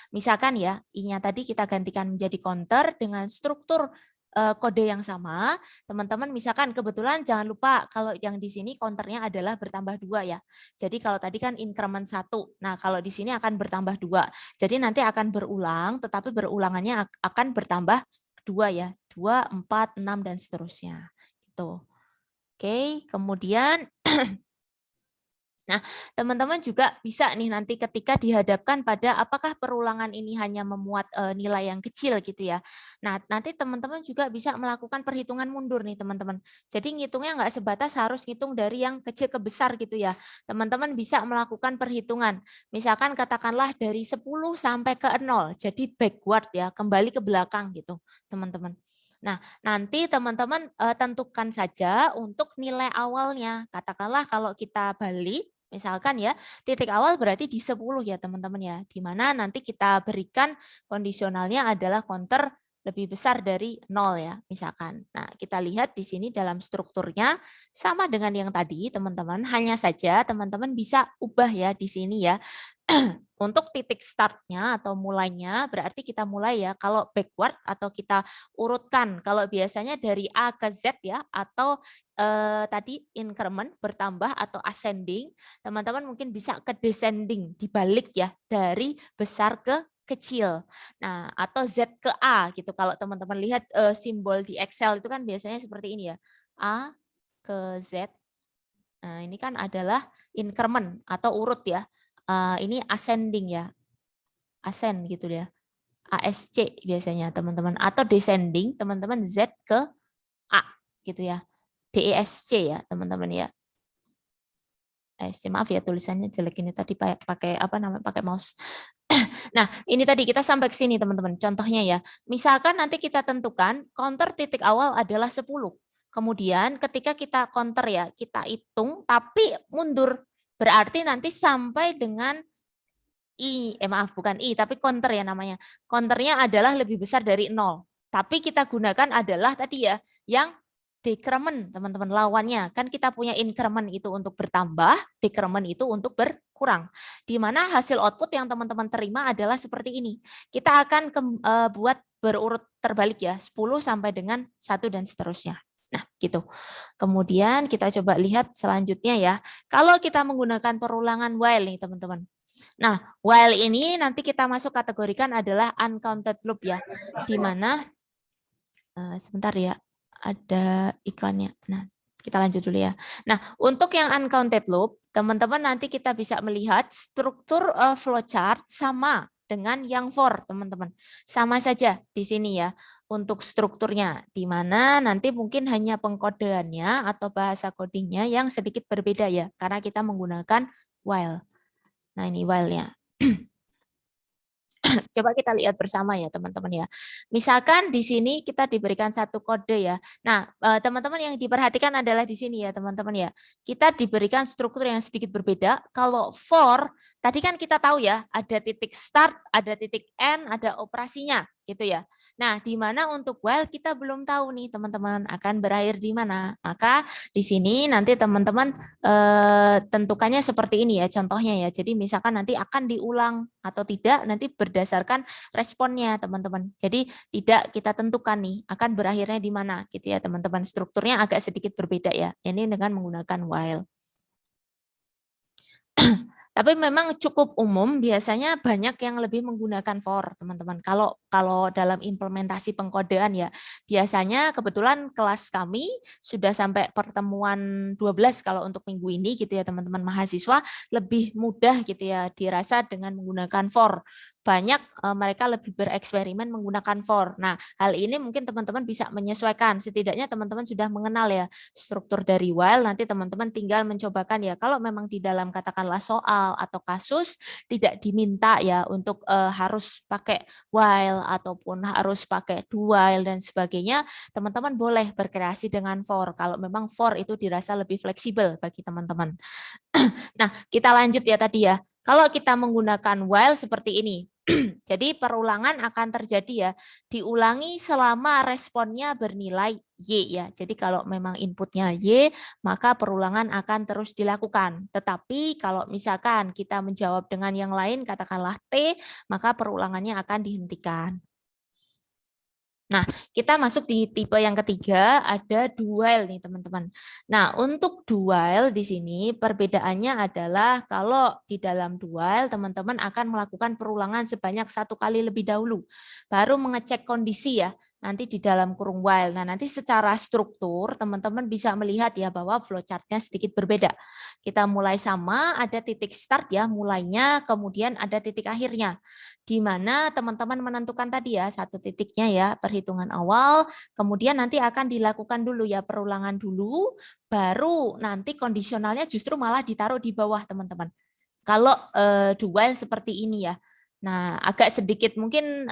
Speaker 1: Misalkan ya, i-nya tadi kita gantikan menjadi counter dengan struktur kode yang sama, teman-teman misalkan kebetulan jangan lupa kalau yang di sini counternya adalah bertambah 2 ya. Jadi kalau tadi kan increment 1, nah kalau di sini akan bertambah 2. Jadi nanti akan berulang, tetapi berulangannya akan bertambah 2 ya, 2, 4, 6 dan seterusnya. Gitu. Oke, kemudian nah, teman-teman juga bisa nih nanti ketika dihadapkan pada apakah perulangan ini hanya memuat nilai yang kecil gitu ya. Nah, nanti teman-teman juga bisa melakukan perhitungan mundur nih teman-teman. Jadi ngitungnya nggak sebatas harus ngitung dari yang kecil ke besar gitu ya. Teman-teman bisa melakukan perhitungan. Misalkan katakanlah dari 10 sampai ke 0. Jadi backward ya, kembali ke belakang gitu teman-teman. Nah, nanti teman-teman tentukan saja untuk nilai awalnya. Katakanlah kalau kita balik, misalkan ya, titik awal berarti di 10 ya teman-teman ya, di mana nanti kita berikan kondisionalnya adalah counter lebih besar dari 0 ya, misalkan. Nah, kita lihat di sini dalam strukturnya sama dengan yang tadi teman-teman, hanya saja teman-teman bisa ubah ya di sini ya. Untuk titik startnya atau mulainya berarti kita mulai ya kalau backward atau kita urutkan kalau biasanya dari A ke Z ya atau tadi increment bertambah atau ascending, teman-teman mungkin bisa ke descending dibalik ya dari besar ke kecil. Nah, atau Z ke A gitu. Kalau teman-teman lihat simbol di Excel itu kan biasanya seperti ini ya. A ke Z. Nah, ini kan adalah increment atau urut ya. Ini ascending ya, ascend gitu ya, ASC biasanya teman-teman, atau descending teman-teman Z ke A gitu ya, DESC ya teman-teman ya. Maaf ya tulisannya jelek ini tadi pakai apa namanya pakai mouse. Nah ini tadi kita sampai ke sini teman-teman. Contohnya ya, misalkan nanti kita tentukan counter titik awal adalah 10. Kemudian ketika kita counter ya kita hitung tapi mundur. Berarti nanti sampai dengan maaf bukan I, tapi counter ya namanya. Counternya adalah lebih besar dari 0. Tapi kita gunakan adalah tadi ya, yang decrement teman-teman lawannya. Kan kita punya increment itu untuk bertambah, decrement itu untuk berkurang. Di mana hasil output yang teman-teman terima adalah seperti ini. Kita akan buat berurut terbalik ya, 10 sampai dengan 1 dan seterusnya. Nah, gitu. Kemudian kita coba lihat selanjutnya ya. Kalau kita menggunakan perulangan while nih, teman-teman. Nah, while ini nanti kita masuk kategorikan adalah uncounted loop ya. Di mana sebentar ya, ada iklannya. Nah, kita lanjut dulu ya. Nah, untuk yang uncounted loop, teman-teman nanti kita bisa melihat struktur flowchart sama dengan yang for, teman-teman. Sama saja di sini ya untuk strukturnya, di mana nanti mungkin hanya pengkodeannya atau bahasa codingnya yang sedikit berbeda ya, karena kita menggunakan while. Nah, ini while-nya. Coba kita lihat bersama ya teman-teman ya. Misalkan di sini kita diberikan satu kode ya. Nah, teman-teman yang diperhatikan adalah di sini ya teman-teman ya. Kita diberikan struktur yang sedikit berbeda. Kalau for, tadi kan kita tahu ya, ada titik start, ada titik end, ada operasinya gitu ya. Nah, di mana untuk while kita belum tahu nih teman-teman akan berakhir di mana. Maka di sini nanti teman-teman tentukannya seperti ini ya contohnya ya. Jadi misalkan nanti akan diulang atau tidak nanti berdasarkan responnya teman-teman. Jadi tidak kita tentukan nih akan berakhirnya di mana gitu ya teman-teman. Strukturnya agak sedikit berbeda ya. Ini dengan menggunakan while. Tapi memang cukup umum, biasanya banyak yang lebih menggunakan for, teman-teman. Kalau dalam implementasi pengkodean ya, biasanya kebetulan kelas kami sudah sampai pertemuan 12 kalau untuk minggu ini gitu ya teman-teman mahasiswa, lebih mudah gitu ya dirasa dengan menggunakan for. Banyak mereka lebih bereksperimen menggunakan for. Nah, hal ini mungkin teman-teman bisa menyesuaikan. Setidaknya teman-teman sudah mengenal ya struktur dari while. Nanti teman-teman tinggal mencobakan ya. Kalau memang di dalam katakanlah soal atau kasus tidak diminta ya untuk harus pakai while ataupun harus pakai do while dan sebagainya, teman-teman boleh berkreasi dengan for. Kalau memang for itu dirasa lebih fleksibel bagi teman-teman. Nah, kita lanjut ya tadi ya. Kalau kita menggunakan while seperti ini, jadi perulangan akan terjadi ya, diulangi selama responnya bernilai Y ya. Jadi kalau memang inputnya Y, maka perulangan akan terus dilakukan. Tetapi kalau misalkan kita menjawab dengan yang lain, katakanlah T, maka perulangannya akan dihentikan. Nah, kita masuk di tipe yang ketiga, ada do while nih teman-teman. Nah, untuk do while di sini perbedaannya adalah kalau di dalam do while teman-teman akan melakukan perulangan sebanyak 1 kali lebih dahulu, baru mengecek kondisi ya, nanti di dalam kurung while. Nah, nanti secara struktur teman-teman bisa melihat ya bahwa flowchart-nya sedikit berbeda. Kita mulai sama, ada titik start ya, mulainya, kemudian ada titik akhirnya. Di mana teman-teman menentukan tadi ya, satu titiknya ya, perhitungan awal, kemudian nanti akan dilakukan dulu ya, perulangan dulu, baru nanti kondisionalnya justru malah ditaruh di bawah teman-teman. Kalau do while seperti ini ya. Nah, agak sedikit mungkin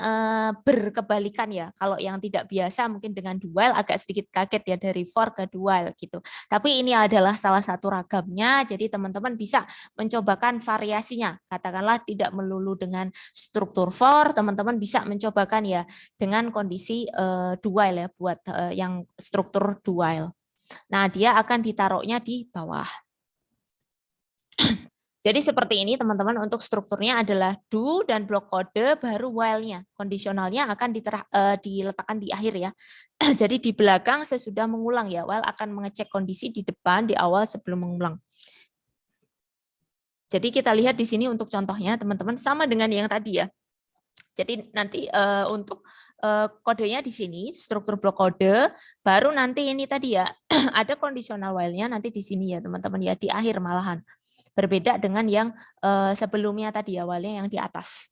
Speaker 1: berkebalikan ya. Kalau yang tidak biasa mungkin dengan do while agak sedikit kaget ya dari for ke do while gitu. Tapi ini adalah salah satu ragamnya, jadi teman-teman bisa mencobakan variasinya. Katakanlah tidak melulu dengan struktur for, teman-teman bisa mencobakan ya dengan kondisi do while ya buat yang struktur do while. Nah, dia akan ditaruhnya di bawah. Jadi seperti ini teman-teman, untuk strukturnya adalah do dan blok kode baru while-nya. Kondisionalnya akan diletakkan di akhir ya. Jadi di belakang sesudah mengulang ya, while akan mengecek kondisi di depan, di awal sebelum mengulang. Jadi kita lihat di sini untuk contohnya teman-teman sama dengan yang tadi ya. Jadi nanti untuk kodenya di sini, struktur blok kode, baru nanti ini tadi ya, ada kondisional while-nya nanti di sini ya teman-teman ya, di akhir malahan. Berbeda dengan yang sebelumnya tadi awalnya yang di atas.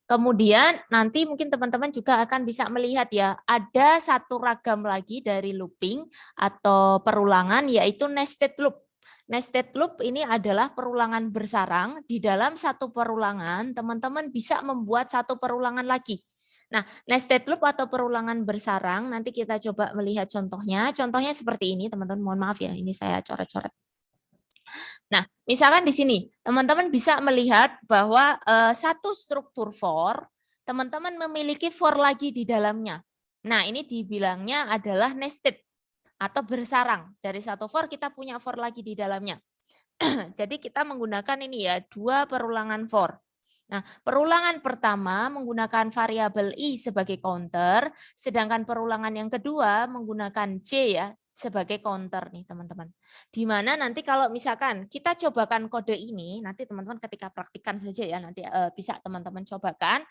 Speaker 1: Kemudian nanti mungkin teman-teman juga akan bisa melihat ya, ada satu ragam lagi dari looping atau perulangan yaitu nested loop. Nested loop ini adalah perulangan bersarang. Di dalam satu perulangan, teman-teman bisa membuat satu perulangan lagi. Nah, nested loop atau perulangan bersarang, nanti kita coba melihat contohnya. Contohnya seperti ini, teman-teman. Mohon maaf ya, ini saya coret-coret. Nah, misalkan di sini, teman-teman bisa melihat bahwa satu struktur for, teman-teman memiliki for lagi di dalamnya. Nah, ini dibilangnya adalah nested atau bersarang. Dari satu for kita punya for lagi di dalamnya. Jadi kita menggunakan ini ya, dua perulangan for. Nah, perulangan pertama menggunakan variabel i sebagai counter, sedangkan perulangan yang kedua menggunakan j ya, sebagai counter nih teman-teman. Di mana nanti kalau misalkan kita cobakan kode ini, nanti teman-teman ketika praktikan saja ya, nanti bisa teman-teman cobakan.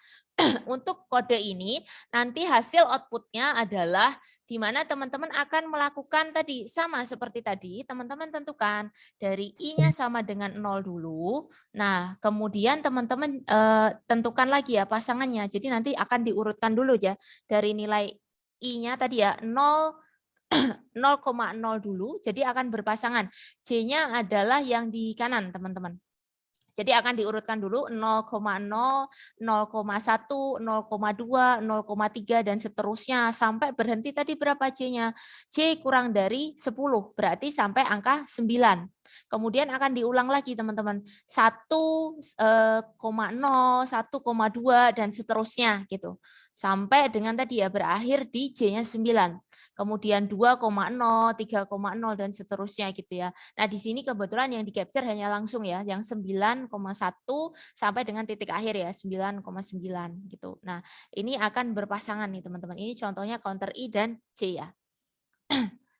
Speaker 1: Untuk kode ini, nanti hasil outputnya adalah di mana teman-teman akan melakukan tadi, sama seperti tadi, teman-teman tentukan dari I-nya sama dengan 0 dulu. Nah, kemudian teman-teman tentukan lagi ya pasangannya. Jadi nanti akan diurutkan dulu ya, dari nilai I-nya tadi ya, 0,0 dulu, jadi akan berpasangan. J-nya adalah yang di kanan, teman-teman. Jadi akan diurutkan dulu 0,0, 0,1, 0,2, 0,3 dan seterusnya sampai berhenti tadi berapa J-nya? J kurang dari 10, berarti sampai angka 9. Kemudian akan diulang lagi teman-teman. 1,0, 1,2 dan seterusnya gitu. Sampai dengan tadi ya berakhir di J-nya 9. Kemudian 2,0, 3,0 dan seterusnya gitu ya. Nah, di sini kebetulan yang di-capture hanya langsung ya, yang 9,1 sampai dengan titik akhir ya, 9,9 gitu. Nah, ini akan berpasangan nih teman-teman. Ini contohnya counter I dan J ya.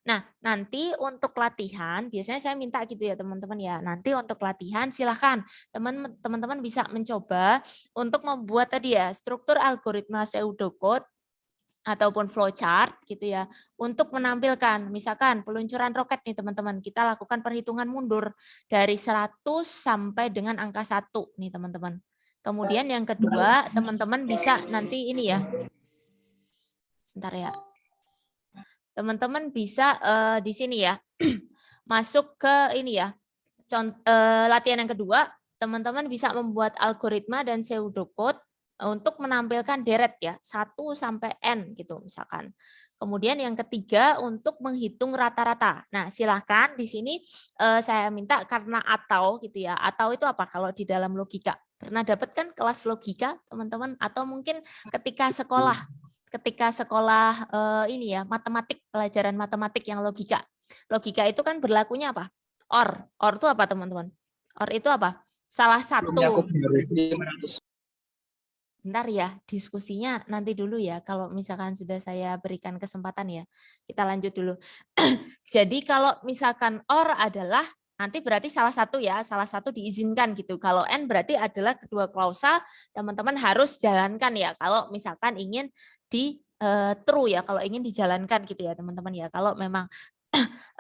Speaker 1: Nah, nanti untuk latihan, biasanya saya minta gitu ya teman-teman ya. Nanti untuk latihan silahkan teman-teman bisa mencoba untuk membuat tadi ya struktur algoritma pseudocode ataupun flowchart gitu ya untuk menampilkan misalkan peluncuran roket nih teman-teman, kita lakukan perhitungan mundur dari 100 sampai dengan angka 1 nih teman-teman. Kemudian yang kedua teman-teman bisa nanti ini ya, sebentar ya, teman-teman bisa di sini ya masuk ke ini ya, latihan yang kedua teman-teman bisa membuat algoritma dan pseudocode untuk menampilkan deret ya, 1 sampai N gitu misalkan. Kemudian yang ketiga untuk menghitung rata-rata. Nah, silahkan di sini saya minta karena atau gitu ya. Atau itu apa kalau di dalam logika? Pernah dapat kan kelas logika, teman-teman? Atau mungkin ketika sekolah ini ya, matematik, pelajaran matematik yang logika. Logika itu kan berlakunya apa? OR. OR itu apa, teman-teman? OR itu apa? Salah satu. Bentar ya, diskusinya nanti dulu ya. Kalau misalkan sudah saya berikan kesempatan ya, kita lanjut dulu. Jadi kalau misalkan OR adalah nanti berarti salah satu ya, salah satu diizinkan gitu. Kalau N berarti adalah kedua klausa, teman-teman harus jalankan ya. Kalau misalkan ingin di true ya, kalau ingin dijalankan gitu ya teman-teman ya. Kalau memang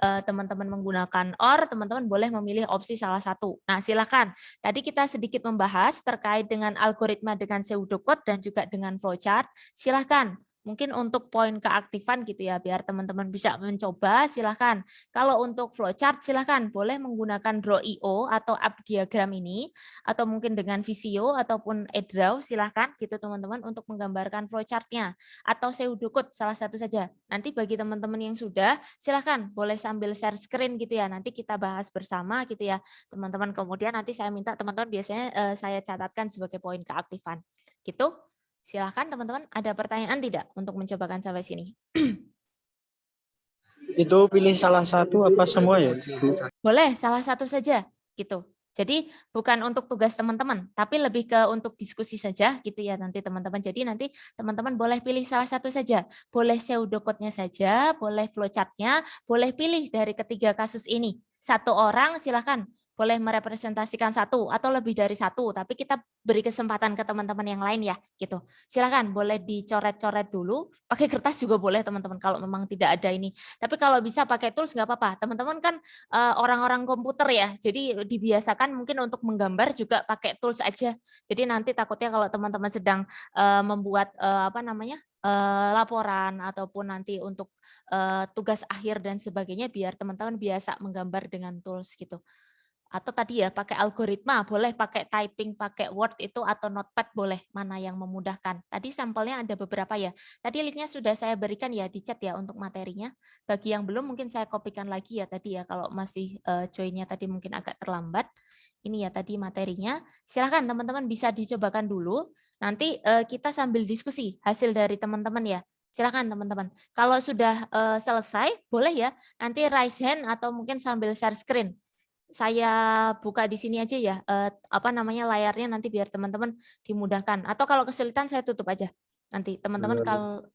Speaker 1: teman-teman menggunakan OR, teman-teman boleh memilih opsi salah satu. Nah, silakan. Tadi kita sedikit membahas terkait dengan algoritma dengan pseudocode dan juga dengan flowchart. Silakan. Mungkin untuk poin keaktifan gitu ya, biar teman-teman bisa mencoba, silahkan. Kalau untuk flowchart, silahkan boleh menggunakan Draw.io atau app diagram ini, atau mungkin dengan Visio ataupun eDraw, silahkan gitu teman-teman untuk menggambarkan flowchart-nya. Atau pseudocode, salah satu saja. Nanti bagi teman-teman yang sudah, silahkan boleh sambil share screen gitu ya, nanti kita bahas bersama gitu ya teman-teman. Kemudian nanti saya minta teman-teman biasanya saya catatkan sebagai poin keaktifan. Gitu. Silahkan teman-teman, ada pertanyaan tidak untuk mencobakan sampai sini?
Speaker 6: Itu pilih salah satu apa semua ya?
Speaker 1: Boleh, salah satu saja gitu. Jadi bukan untuk tugas teman-teman, tapi lebih ke untuk diskusi saja gitu ya nanti teman-teman. Jadi nanti teman-teman boleh pilih salah satu saja. Boleh pseudocode-nya saja, boleh flowchart-nya, boleh pilih dari ketiga kasus ini. Satu orang silahkan boleh merepresentasikan satu atau lebih dari satu, tapi kita beri kesempatan ke teman-teman yang lain ya gitu. Silakan boleh dicoret-coret dulu, pakai kertas juga boleh teman-teman kalau memang tidak ada ini. Tapi kalau bisa pakai tools nggak apa-apa. Teman-teman kan orang-orang komputer ya, jadi dibiasakan mungkin untuk menggambar juga pakai tools aja. Jadi nanti takutnya kalau teman-teman sedang membuat laporan ataupun nanti untuk tugas akhir dan sebagainya, biar teman-teman biasa menggambar dengan tools gitu. Atau tadi ya pakai algoritma, boleh pakai typing, pakai Word itu atau Notepad boleh, mana yang memudahkan. Tadi sampelnya ada beberapa ya. Tadi linknya sudah saya berikan ya di chat ya untuk materinya. Bagi yang belum mungkin saya kopikan lagi ya tadi ya kalau masih joinnya tadi mungkin agak terlambat. Ini ya tadi materinya. Silahkan teman-teman bisa dicobakan dulu. Nanti kita sambil diskusi hasil dari teman-teman ya. Silakan teman-teman. Kalau sudah selesai boleh ya nanti raise hand atau mungkin sambil share screen. Saya buka di sini aja ya, layarnya nanti biar teman-teman dimudahkan. Atau kalau kesulitan saya tutup aja. Nanti teman-teman kalau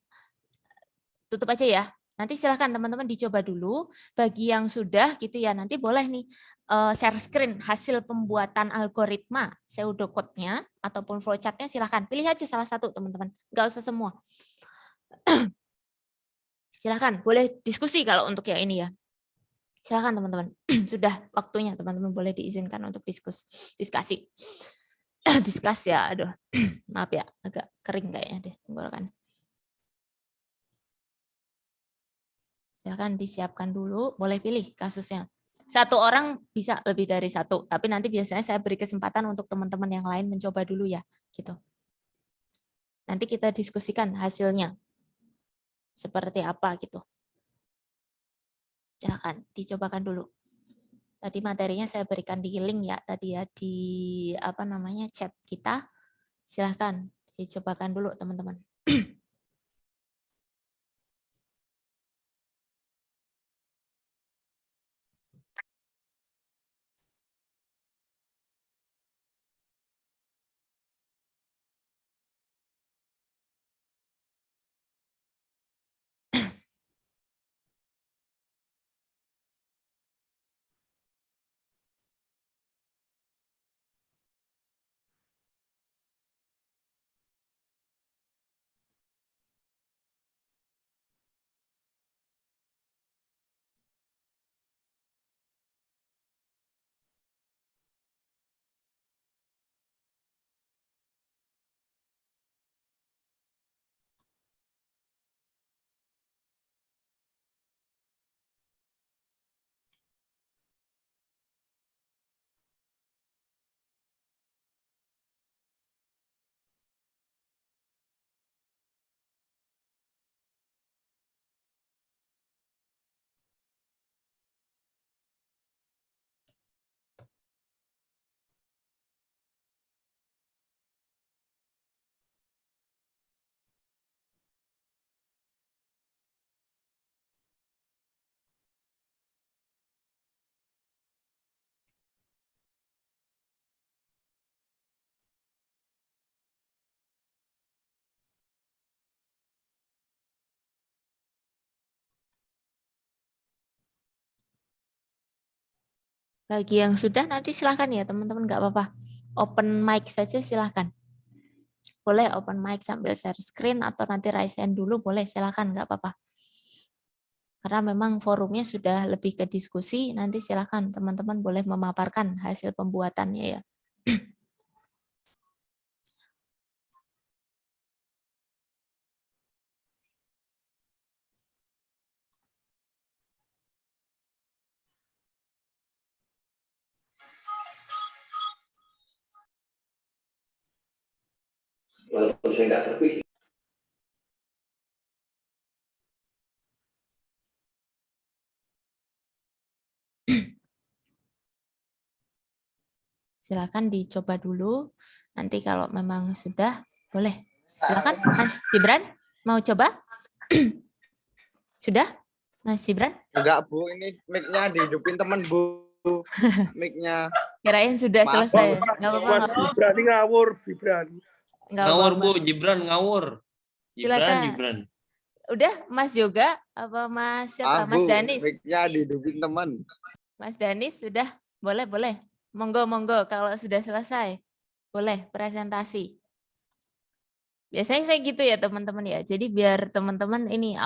Speaker 1: tutup aja ya. Nanti silahkan teman-teman dicoba dulu. Bagi yang sudah gitu ya, nanti boleh nih share screen hasil pembuatan algoritma pseudocode-nya ataupun flowchart-nya, silahkan. Pilih aja salah satu teman-teman, nggak usah semua. Silahkan, boleh diskusi kalau untuk yang ini ya. Silahkan teman-teman, sudah waktunya teman-teman boleh diizinkan untuk diskusi. Diskusi ya, aduh, maaf ya, agak kering kayaknya deh tenggorokan. Silahkan disiapkan dulu, boleh pilih kasusnya. Satu orang bisa lebih dari satu, tapi nanti biasanya saya beri kesempatan untuk teman-teman yang lain mencoba dulu ya, gitu. Nanti kita diskusikan hasilnya seperti apa gitu. Silahkan dicobakan dulu. Tadi materinya saya berikan di link ya, tadi ya di chat kita. Silahkan dicobakan dulu teman-teman. Bagi yang sudah nanti silahkan ya teman-teman, nggak apa-apa. Open mic saja silahkan. Boleh open mic sambil share screen atau nanti raise hand dulu boleh, silahkan nggak apa-apa. Karena memang forumnya sudah lebih ke diskusi, nanti silahkan teman-teman boleh memaparkan hasil pembuatannya ya.
Speaker 2: Walaupun saya nggak terpilih.
Speaker 1: Silakan dicoba dulu. Nanti kalau memang sudah, boleh. Silakan, Mas Gibran, mau coba? Sudah, Mas Gibran?
Speaker 7: Enggak, Bu. Ini mic-nya dihidupin teman, Bu. Mic-nya.
Speaker 1: Kirain sudah
Speaker 7: Maaf,
Speaker 1: selesai. Nggak apa-apa.
Speaker 8: Mas Gibran ini ngawur, Gibran.
Speaker 1: Nggak
Speaker 3: Ngawur
Speaker 1: apa-apa.
Speaker 3: Bu, Gibran ngawur.
Speaker 1: Silakan.
Speaker 3: Gibran.
Speaker 1: Udah, Mas Yoga apa Mas siapa? Mas
Speaker 7: Bu,
Speaker 1: Danis.
Speaker 7: mic-nya dihidupin teman.
Speaker 1: Mas Danis sudah, boleh. Monggo kalau sudah selesai. Boleh presentasi. Biasanya saya gitu ya teman-teman ya. Jadi biar teman-teman ini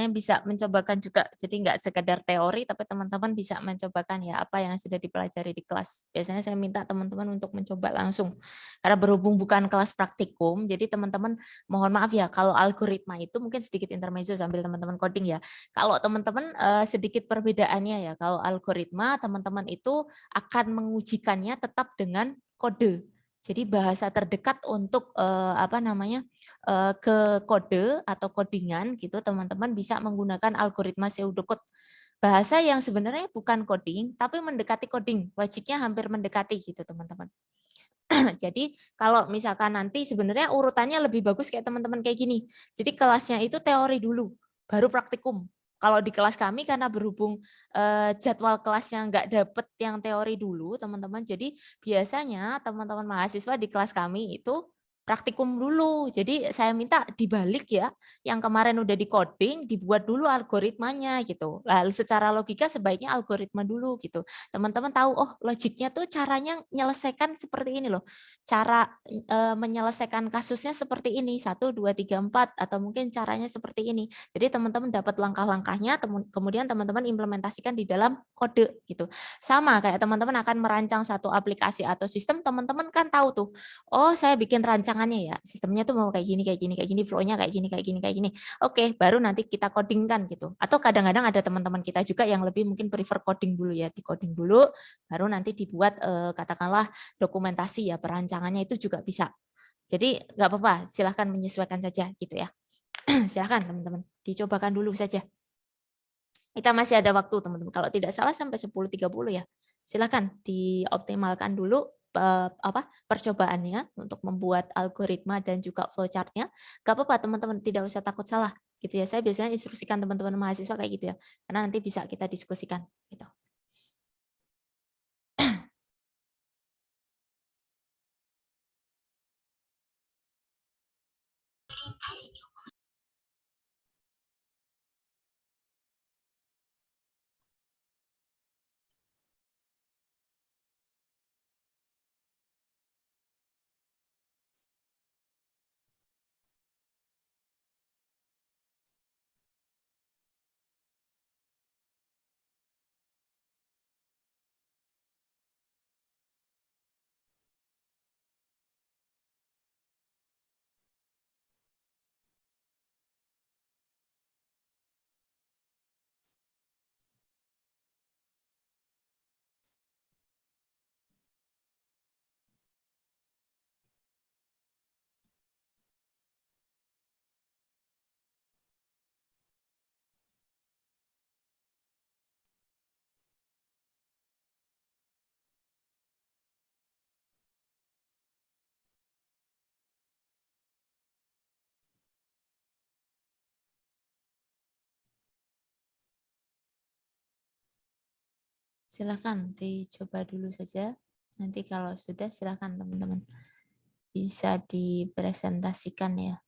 Speaker 1: bisa mencobakan juga. Jadi nggak sekedar teori tapi teman-teman bisa mencobakan ya apa yang sudah dipelajari di kelas. Biasanya saya minta teman-teman untuk mencoba langsung. Karena berhubung bukan kelas praktikum, jadi teman-teman mohon maaf ya kalau algoritma itu mungkin sedikit intermezzo sambil teman-teman coding ya. Kalau teman-teman sedikit perbedaannya ya. Kalau algoritma teman-teman itu akan mengujikannya tetap dengan kode. Jadi bahasa terdekat untuk ke kode atau codingan gitu teman-teman bisa menggunakan algoritma pseudocode. Bahasa yang sebenarnya bukan coding tapi mendekati coding, logiknya hampir mendekati gitu teman-teman. Jadi kalau misalkan nanti sebenarnya urutannya lebih bagus kayak teman-teman kayak gini. Jadi kelasnya itu teori dulu, baru praktikum. Kalau di kelas kami karena berhubung jadwal kelasnya nggak dapet yang teori dulu teman-teman, jadi biasanya teman-teman mahasiswa di kelas kami itu praktikum dulu. Jadi saya minta dibalik ya, yang kemarin udah di coding dibuat dulu algoritmanya gitu. Lalu secara logika sebaiknya algoritma dulu gitu. Teman-teman tahu oh logiknya tuh caranya menyelesaikan seperti ini loh. Cara menyelesaikan kasusnya seperti ini 1, 2, 3, 4 atau mungkin caranya seperti ini. Jadi teman-teman dapat langkah-langkahnya, kemudian teman-teman implementasikan di dalam kode gitu. Sama kayak teman-teman akan merancang satu aplikasi atau sistem, teman-teman kan tahu tuh. Oh, saya bikin rancangannya ya. Sistemnya tuh mau kayak gini, kayak gini, kayak gini, flow-nya kayak gini, kayak gini, kayak gini. Oke, baru nanti kita codingkan gitu. Atau kadang-kadang ada teman-teman kita juga yang lebih mungkin prefer coding dulu ya, di coding dulu, baru nanti dibuat katakanlah dokumentasi ya, perancangannya itu juga bisa. Jadi nggak apa-apa, silahkan menyesuaikan saja gitu ya. Silahkan teman-teman, dicobakan dulu saja. Kita masih ada waktu teman-teman. Kalau tidak salah sampai 10.30 ya. Silahkan dioptimalkan dulu percobaannya untuk membuat algoritma dan juga flowchart-nya. Gak apa-apa teman-teman, tidak usah takut salah gitu ya. Saya biasanya instruksikan teman-teman mahasiswa kayak gitu ya. Karena nanti bisa kita diskusikan gitu. Silakan dicoba dulu saja. Nanti kalau sudah silakan teman-teman bisa dipresentasikan ya.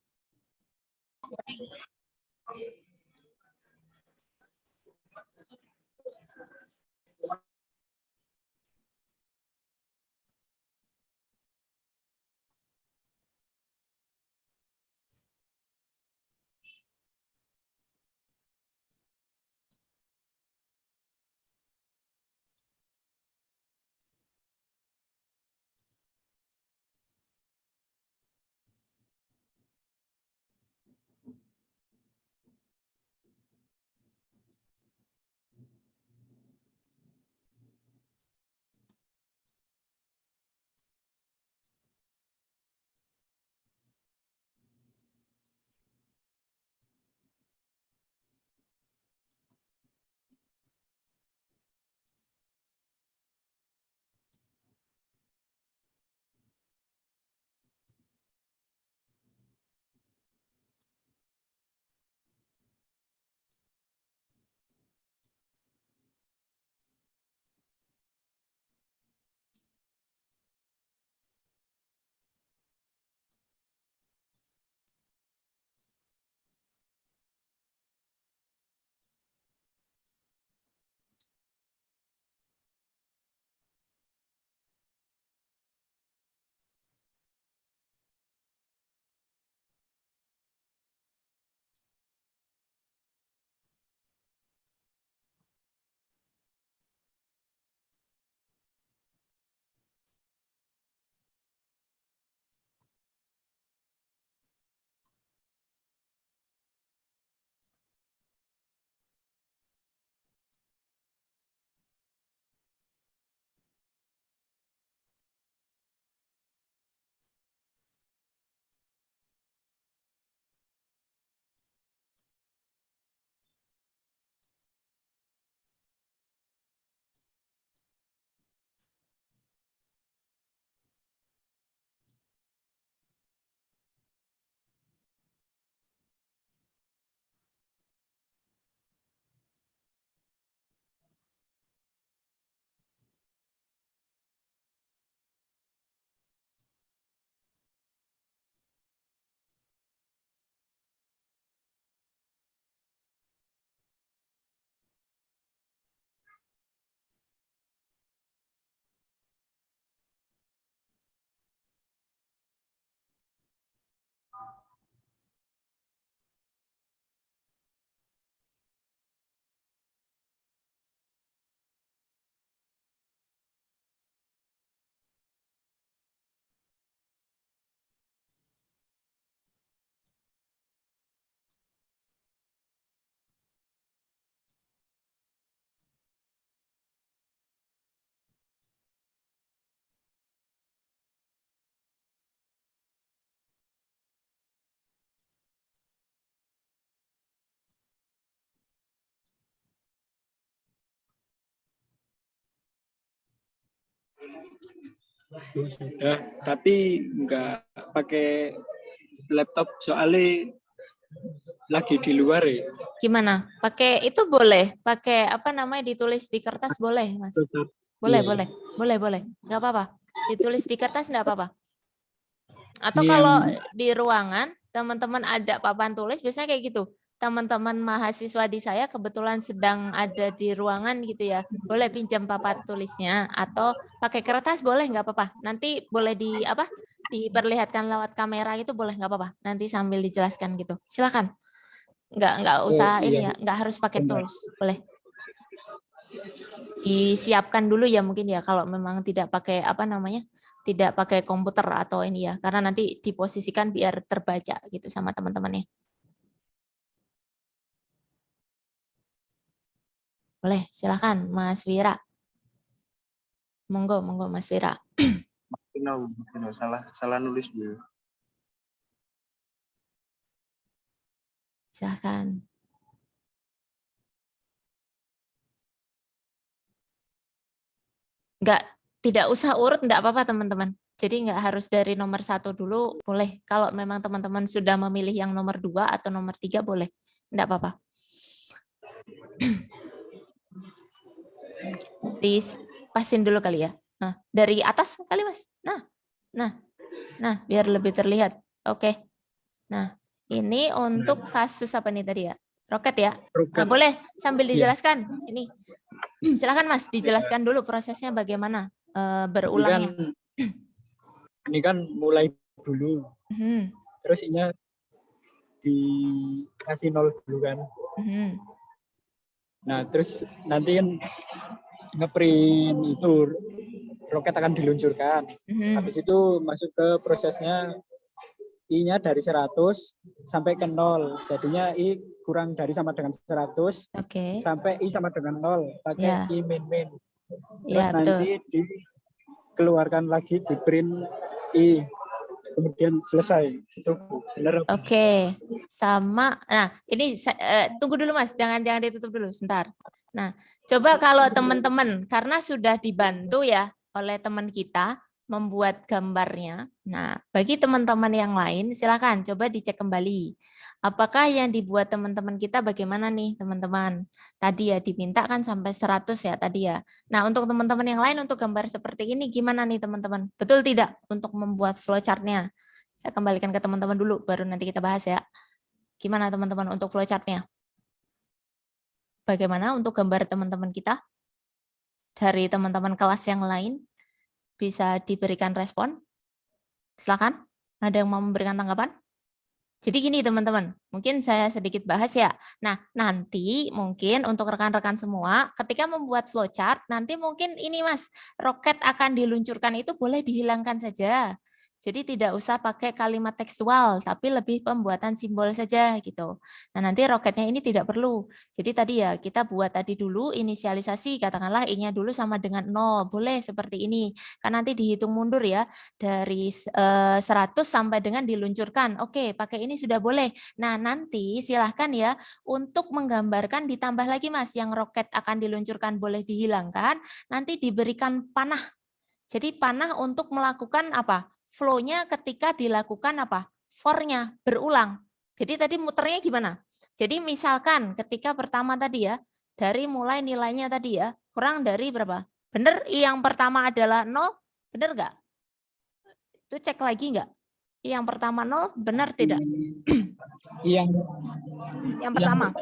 Speaker 6: Sudah, tapi nggak pakai laptop soalnya lagi di luar ya.
Speaker 1: Gimana? Pakai itu boleh, pakai apa namanya ditulis di kertas boleh, Mas?
Speaker 6: Tetap.
Speaker 1: Boleh,
Speaker 6: Iya.
Speaker 1: boleh. Nggak apa-apa. Ditulis di kertas nggak apa-apa. Atau
Speaker 6: Ini
Speaker 1: kalau
Speaker 6: yang-
Speaker 1: di ruangan teman-teman ada papan tulis, biasanya kayak gitu. Teman-teman mahasiswa di saya kebetulan sedang ada di ruangan gitu ya, boleh pinjam papan tulisnya atau pakai kertas boleh nggak apa-apa. Nanti boleh diperlihatkan lewat kamera itu boleh nggak apa-apa. Nanti sambil dijelaskan gitu. Silakan. Nggak usah ini ya, nggak harus pakai
Speaker 6: Benar.
Speaker 1: tools, boleh. Disiapkan dulu ya mungkin ya kalau memang tidak pakai tidak pakai komputer atau ini ya, karena nanti diposisikan biar terbaca gitu sama teman-temannya. Boleh, silakan Mas Wira. Monggo Mas Wira.
Speaker 7: Salah nulis Bu.
Speaker 1: Silakan. Tidak usah urut, enggak apa-apa teman-teman. Jadi nggak harus dari nomor 1 dulu, boleh. Kalau memang teman-teman sudah memilih yang nomor 2 atau nomor 3 boleh. Enggak apa-apa. Dipasin dulu kali ya. Nah, dari atas kali Mas. Nah, biar lebih terlihat. Oke. Nah, ini untuk kasus apa nih tadi ya? Roket ya. Nah, boleh sambil dijelaskan. Ini silakan Mas, dijelaskan dulu prosesnya bagaimana berulangnya.
Speaker 6: Ini kan mulai dulu.
Speaker 1: Mhm,
Speaker 6: Terus ini dikasih 0 dulu kan.
Speaker 1: mhm.
Speaker 6: Nah, terus nanti kan ngeprint itu roket akan diluncurkan.
Speaker 1: Mhm.
Speaker 6: Habis itu masuk ke prosesnya I-nya dari 100 sampai ke 0. Jadinya I kurang dari sama dengan 100
Speaker 1: Oke.
Speaker 6: sampai I sama dengan 0. Pakai
Speaker 1: Ya.
Speaker 6: I min-min. Terus
Speaker 1: Ya, betul.
Speaker 6: nanti dikeluarkan lagi di print I. Kemudian selesai. Itu benar.
Speaker 1: Oke. Sama. Nah, ini tunggu dulu Mas, jangan ditutup dulu sebentar. Nah, coba kalau teman-teman karena sudah dibantu ya oleh teman kita membuat gambarnya. Nah, bagi teman-teman yang lain silakan coba dicek kembali. Apakah yang dibuat teman-teman kita bagaimana nih, teman-teman? Tadi ya diminta kan sampai 100 ya tadi ya. Nah, untuk teman-teman yang lain untuk gambar seperti ini gimana nih, teman-teman? Betul tidak untuk membuat flowchart-nya? Saya kembalikan ke teman-teman dulu, baru nanti kita bahas ya. Gimana teman-teman untuk flowchart-nya? Bagaimana untuk gambar teman-teman kita? Dari teman-teman kelas yang lain? Bisa diberikan respon? Silakan. Ada yang mau memberikan tanggapan? Jadi gini teman-teman, mungkin saya sedikit bahas ya. Nah, nanti mungkin untuk rekan-rekan semua, ketika membuat flowchart, nanti mungkin ini Mas, roket akan diluncurkan itu boleh dihilangkan saja. Jadi tidak usah pakai kalimat tekstual, tapi lebih pembuatan simbol saja gitu. Nah, nanti roketnya ini tidak perlu. Jadi tadi ya, kita buat tadi dulu inisialisasi, katakanlah I-nya dulu sama dengan 0, boleh seperti ini. Kan nanti dihitung mundur ya, dari 100 sampai dengan diluncurkan. Oke, pakai ini sudah boleh. Nah, nanti silahkan ya untuk menggambarkan ditambah lagi Mas, yang roket akan diluncurkan boleh dihilangkan, nanti diberikan panah. Jadi panah untuk melakukan apa? Flow-nya ketika dilakukan apa? For-nya berulang. Jadi tadi muternya gimana? Jadi misalkan ketika pertama tadi ya, dari mulai nilainya tadi ya, kurang dari berapa? Benar yang pertama adalah 0, benar nggak? Itu cek lagi nggak? Yang pertama 0, benar tidak? Yang pertama.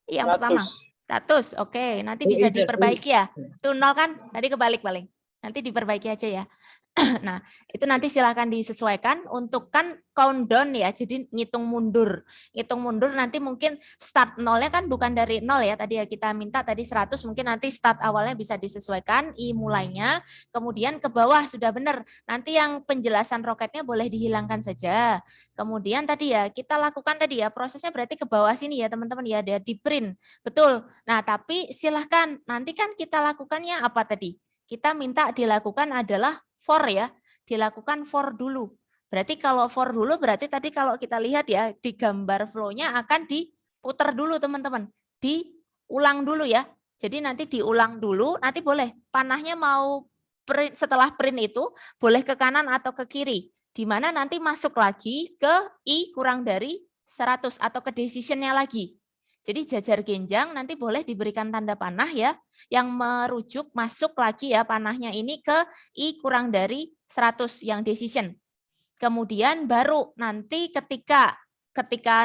Speaker 1: Yang pertama. 100, oke. Nanti bisa diperbaiki ya. Itu 0 kan? Tadi kebalik paling. Nanti diperbaiki aja ya. Nah, itu nanti silakan disesuaikan untuk kan countdown ya. Jadi ngitung mundur. Ngitung mundur nanti mungkin start 0-nya kan bukan dari 0 ya. Tadi ya kita minta tadi 100, mungkin nanti start awalnya bisa disesuaikan, I mulainya, kemudian ke bawah sudah benar. Nanti yang penjelasan roketnya boleh dihilangkan saja. Kemudian tadi ya kita lakukan tadi ya prosesnya berarti ke bawah sini ya teman-teman ya, dia di print. Betul. Nah, tapi silahkan nanti kan kita lakukannya apa tadi? Kita minta dilakukan adalah for ya, dilakukan for dulu. Berarti kalau for dulu berarti tadi kalau kita lihat ya di gambar flow-nya akan diputar dulu teman-teman, diulang dulu ya. Jadi nanti diulang dulu, nanti boleh panahnya mau setelah print itu boleh ke kanan atau ke kiri, di mana nanti masuk lagi ke I kurang dari 100 atau ke decision-nya lagi. Jadi jajar genjang nanti boleh diberikan tanda panah ya, yang merujuk masuk lagi ya panahnya ini ke I kurang dari 100 yang decision. Kemudian baru nanti ketika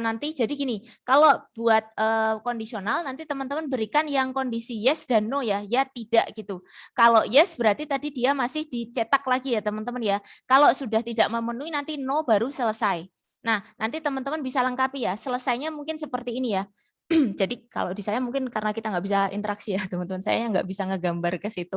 Speaker 1: nanti jadi gini, kalau buat kondisional nanti teman-teman berikan yang kondisi yes dan no ya tidak gitu. Kalau yes berarti tadi dia masih dicetak lagi ya teman-teman ya. Kalau sudah tidak memenuhi nanti no baru selesai. Nah, nanti teman-teman bisa lengkapi ya. Selesainya mungkin seperti ini ya. Jadi kalau di saya mungkin karena kita nggak bisa interaksi ya teman-teman, saya nggak bisa ngegambar ke situ.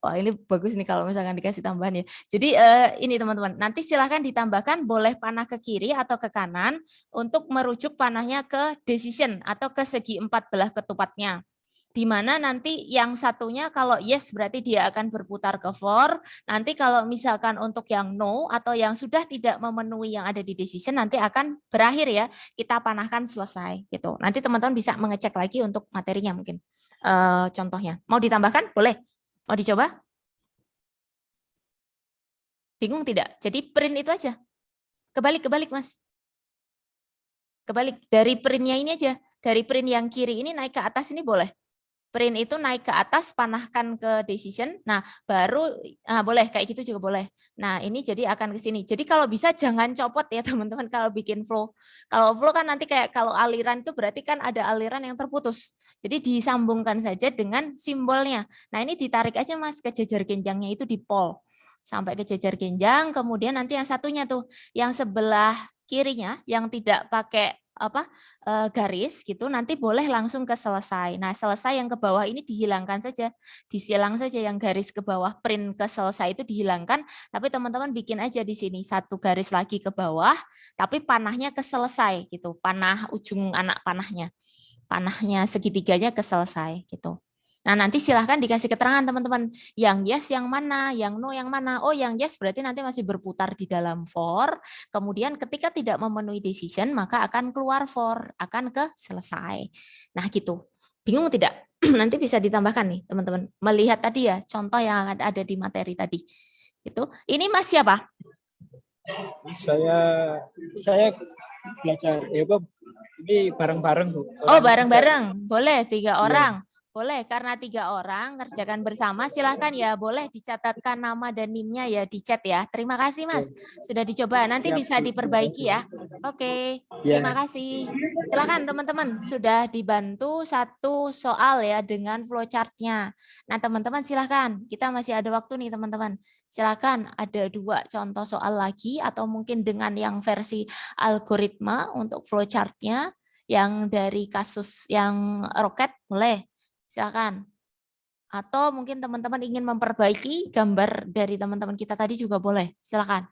Speaker 1: Wah ini bagus nih kalau misalkan dikasih tambahan ya. Jadi ini teman-teman, nanti silahkan ditambahkan boleh panah ke kiri atau ke kanan untuk merujuk panahnya ke decision atau ke segi 4 belah ketupatnya. Di mana nanti yang satunya kalau yes berarti dia akan berputar ke for, nanti kalau misalkan untuk yang no atau yang sudah tidak memenuhi yang ada di decision nanti akan berakhir ya, kita panahkan selesai gitu. Nanti teman-teman bisa mengecek lagi untuk materinya mungkin. Contohnya, mau ditambahkan? Boleh. Mau dicoba? Bingung tidak? Jadi print itu aja. Kebalik Mas. Kebalik, dari printnya ini aja. Dari print yang kiri ini naik ke atas ini boleh. Print itu naik ke atas, panahkan ke decision. Nah, baru boleh kayak gitu juga boleh. Nah, ini jadi akan ke sini. Jadi kalau bisa jangan copot ya teman-teman kalau bikin flow. Kalau flow kan nanti kayak kalau aliran itu berarti kan ada aliran yang terputus. Jadi disambungkan saja dengan simbolnya. Nah, ini ditarik aja Mas ke jajar genjangnya itu di pol. Sampai ke jajar genjang, kemudian nanti yang satunya tuh yang sebelah kirinya yang tidak pakai garis gitu nanti boleh langsung ke selesai. Nah, selesai yang ke bawah ini dihilangkan saja. Disilang saja yang garis ke bawah print ke selesai itu dihilangkan, tapi teman-teman bikin aja di sini satu garis lagi ke bawah, tapi panahnya ke selesai gitu. Panah ujung anak panahnya. Panahnya segitiganya ke selesai gitu. Nah, nanti silahkan dikasih keterangan teman-teman. Yang yes yang mana, yang no yang mana. Oh, yang yes berarti nanti masih berputar di dalam for. Kemudian ketika tidak memenuhi decision, maka akan keluar for, akan ke selesai. Nah, gitu. Bingung tidak? Nanti bisa ditambahkan nih, teman-teman. Melihat tadi ya, contoh yang ada di materi tadi. Itu. Ini Mas siapa?
Speaker 6: Saya belajar ini bareng-bareng Bu.
Speaker 1: Oh, bareng-bareng. Boleh 3 orang. Boleh, karena 3 orang kerjakan bersama, silahkan ya, boleh dicatatkan nama dan NIM-nya ya di chat ya. Terima kasih Mas, sudah dicoba, nanti bisa diperbaiki ya. Oke, terima kasih. Silahkan teman-teman, sudah dibantu 1 soal ya dengan flowchart-nya. Nah teman-teman silahkan, kita masih ada waktu nih teman-teman. Silahkan ada 2 contoh soal lagi, atau mungkin dengan yang versi algoritma untuk flowchart-nya, yang dari kasus yang roket, boleh. Silakan. Atau mungkin teman-teman ingin memperbaiki gambar dari teman-teman kita tadi juga boleh. Silakan.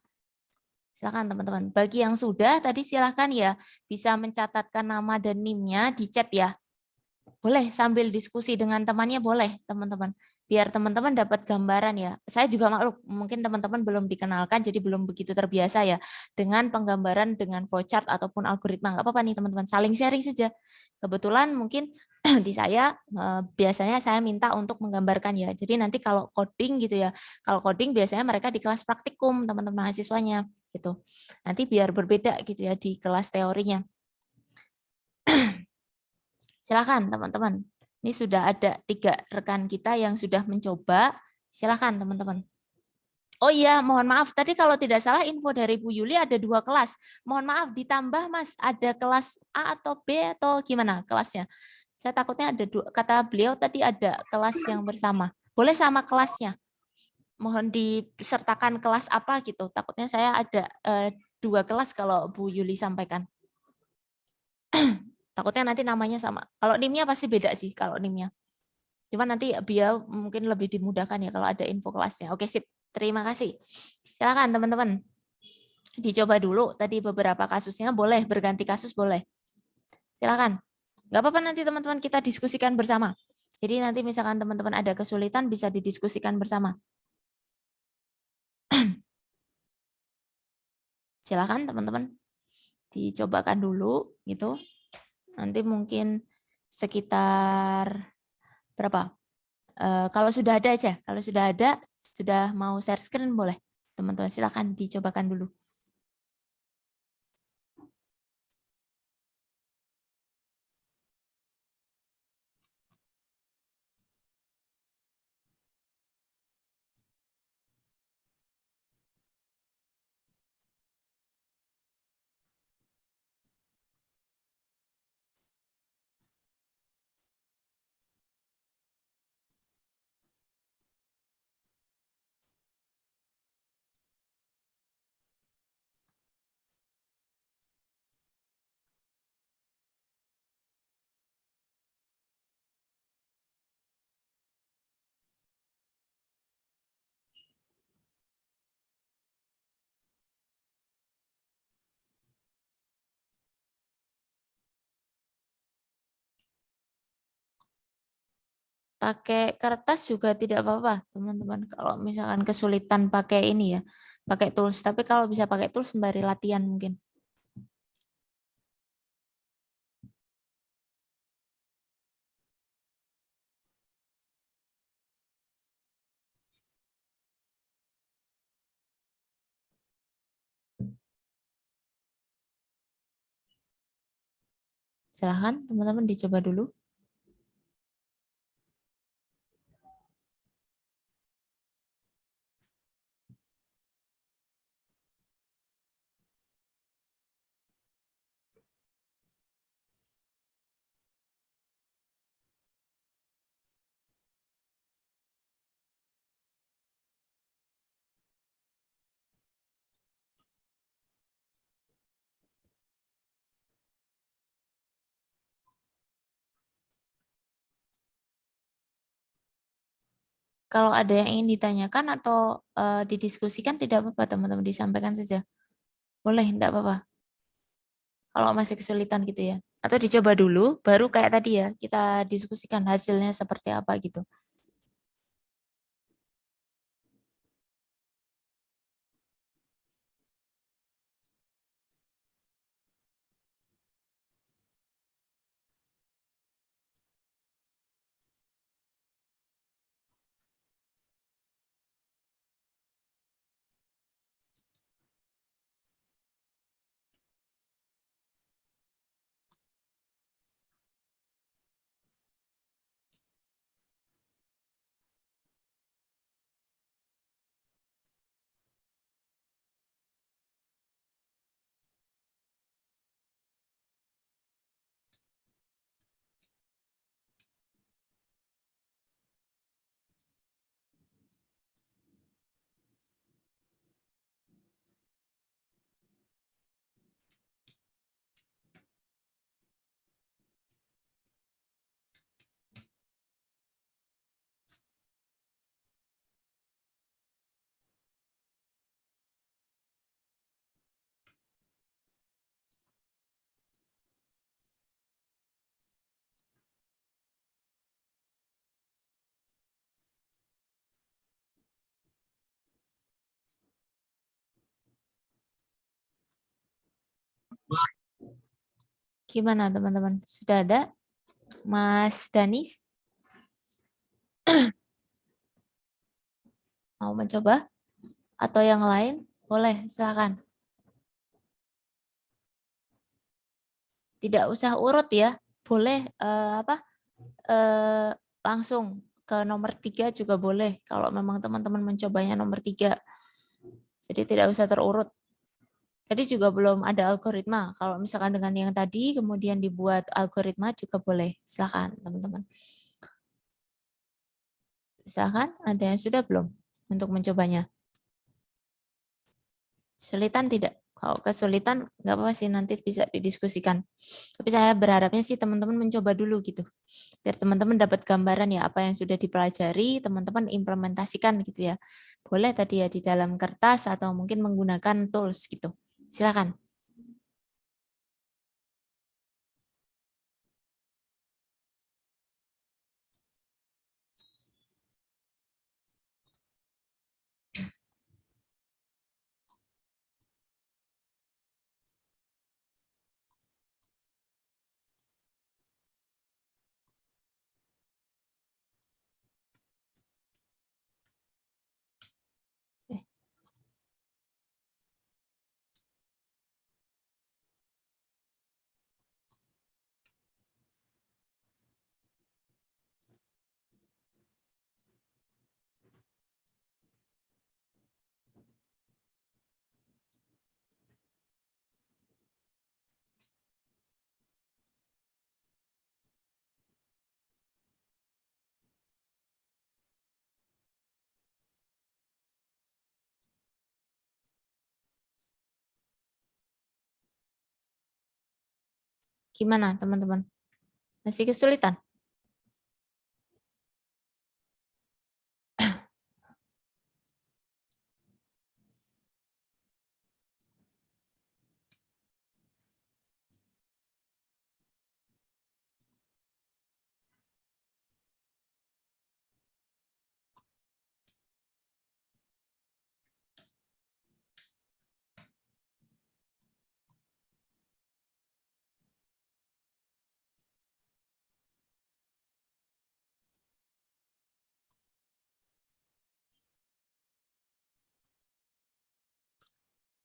Speaker 1: Silakan teman-teman. Bagi yang sudah tadi silakan ya bisa mencatatkan nama dan NIM-nya di chat ya. Boleh sambil diskusi dengan temannya boleh teman-teman. Biar teman-teman dapat gambaran ya. Saya juga maklum mungkin teman-teman belum dikenalkan jadi belum begitu terbiasa ya dengan penggambaran dengan flowchart ataupun algoritma. Enggak apa-apa nih teman-teman, saling sharing saja. Kebetulan mungkin di saya biasanya saya minta untuk menggambarkan ya. Jadi nanti kalau coding gitu ya. Kalau coding biasanya mereka di kelas praktikum teman-teman mahasiswanya gitu. Nanti biar berbeda gitu ya di kelas teorinya. Silakan teman-teman. Ini sudah ada 3 rekan kita yang sudah mencoba. Silakan teman-teman. Oh iya, mohon maaf. Tadi kalau tidak salah info dari Bu Yuli ada 2 kelas. Mohon maaf ditambah Mas. Ada kelas A atau B atau gimana kelasnya? Saya takutnya ada 2. Kata beliau tadi ada kelas yang bersama. Boleh sama kelasnya. Mohon disertakan kelas apa gitu. Takutnya saya ada 2 kelas kalau Bu Yuli sampaikan. Takutnya nanti namanya sama. Kalau NIM-nya pasti beda sih kalau NIM-nya. Cuma nanti biar mungkin lebih dimudahkan ya kalau ada info kelasnya. Oke, sip. Terima kasih. Silakan teman-teman. Dicoba dulu tadi beberapa kasusnya, boleh berganti kasus boleh. Silakan. Enggak apa-apa nanti teman-teman kita diskusikan bersama. Jadi nanti misalkan teman-teman ada kesulitan bisa didiskusikan bersama. Silakan teman-teman. Dicobakan dulu gitu. Nanti mungkin sekitar berapa? Kalau sudah ada aja, kalau sudah ada Sudah mau share screen boleh? Teman-teman silakan dicobakan dulu. Pakai kertas juga tidak apa-apa, teman-teman. Kalau misalkan kesulitan pakai ini ya, pakai tools. Tapi kalau bisa pakai tools sembari latihan mungkin. Silahkan teman-teman dicoba dulu. Kalau ada yang ingin ditanyakan atau didiskusikan tidak apa-apa teman-teman, disampaikan saja. Boleh, tidak apa-apa. Kalau masih kesulitan gitu ya. Atau dicoba dulu, baru kayak tadi ya, kita diskusikan hasilnya seperti apa gitu. Gimana teman-teman? Sudah ada? Mas Danis? Mau mencoba? Atau yang lain? Boleh, silakan. Tidak usah urut ya. Boleh langsung ke nomor 3 juga boleh. Kalau memang teman-teman mencobanya nomor 3. Jadi tidak usah terurut. Tadi juga belum ada algoritma. Kalau misalkan dengan yang tadi kemudian dibuat algoritma juga boleh. Silakan teman-teman. Silakan, ada yang sudah belum untuk mencobanya? Kesulitan tidak? Kalau kesulitan nggak apa-apa sih, nanti bisa didiskusikan. Tapi saya berharapnya sih teman-teman mencoba dulu gitu. Biar teman-teman dapat gambaran ya apa yang sudah dipelajari, teman-teman implementasikan gitu ya. Boleh tadi ya di dalam kertas atau mungkin menggunakan tools gitu. Silakan. Gimana teman-teman? Masih kesulitan?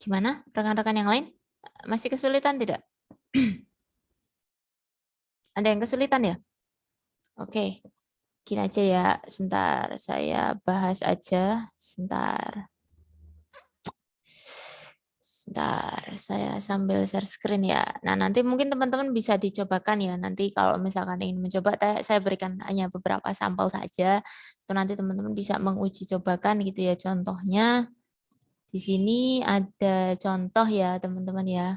Speaker 1: Gimana rekan-rekan yang lain? Masih kesulitan tidak? Ada yang kesulitan ya? Oke, gini aja ya. Sebentar, saya bahas aja. Sebentar. Sebentar, saya sambil share screen ya. Nah, nanti mungkin teman-teman bisa dicobakan ya. Nanti kalau misalkan ingin mencoba, saya berikan hanya beberapa sampel saja. Itu nanti teman-teman bisa menguji cobakan gitu ya. Contohnya, di sini ada contoh ya teman-teman ya.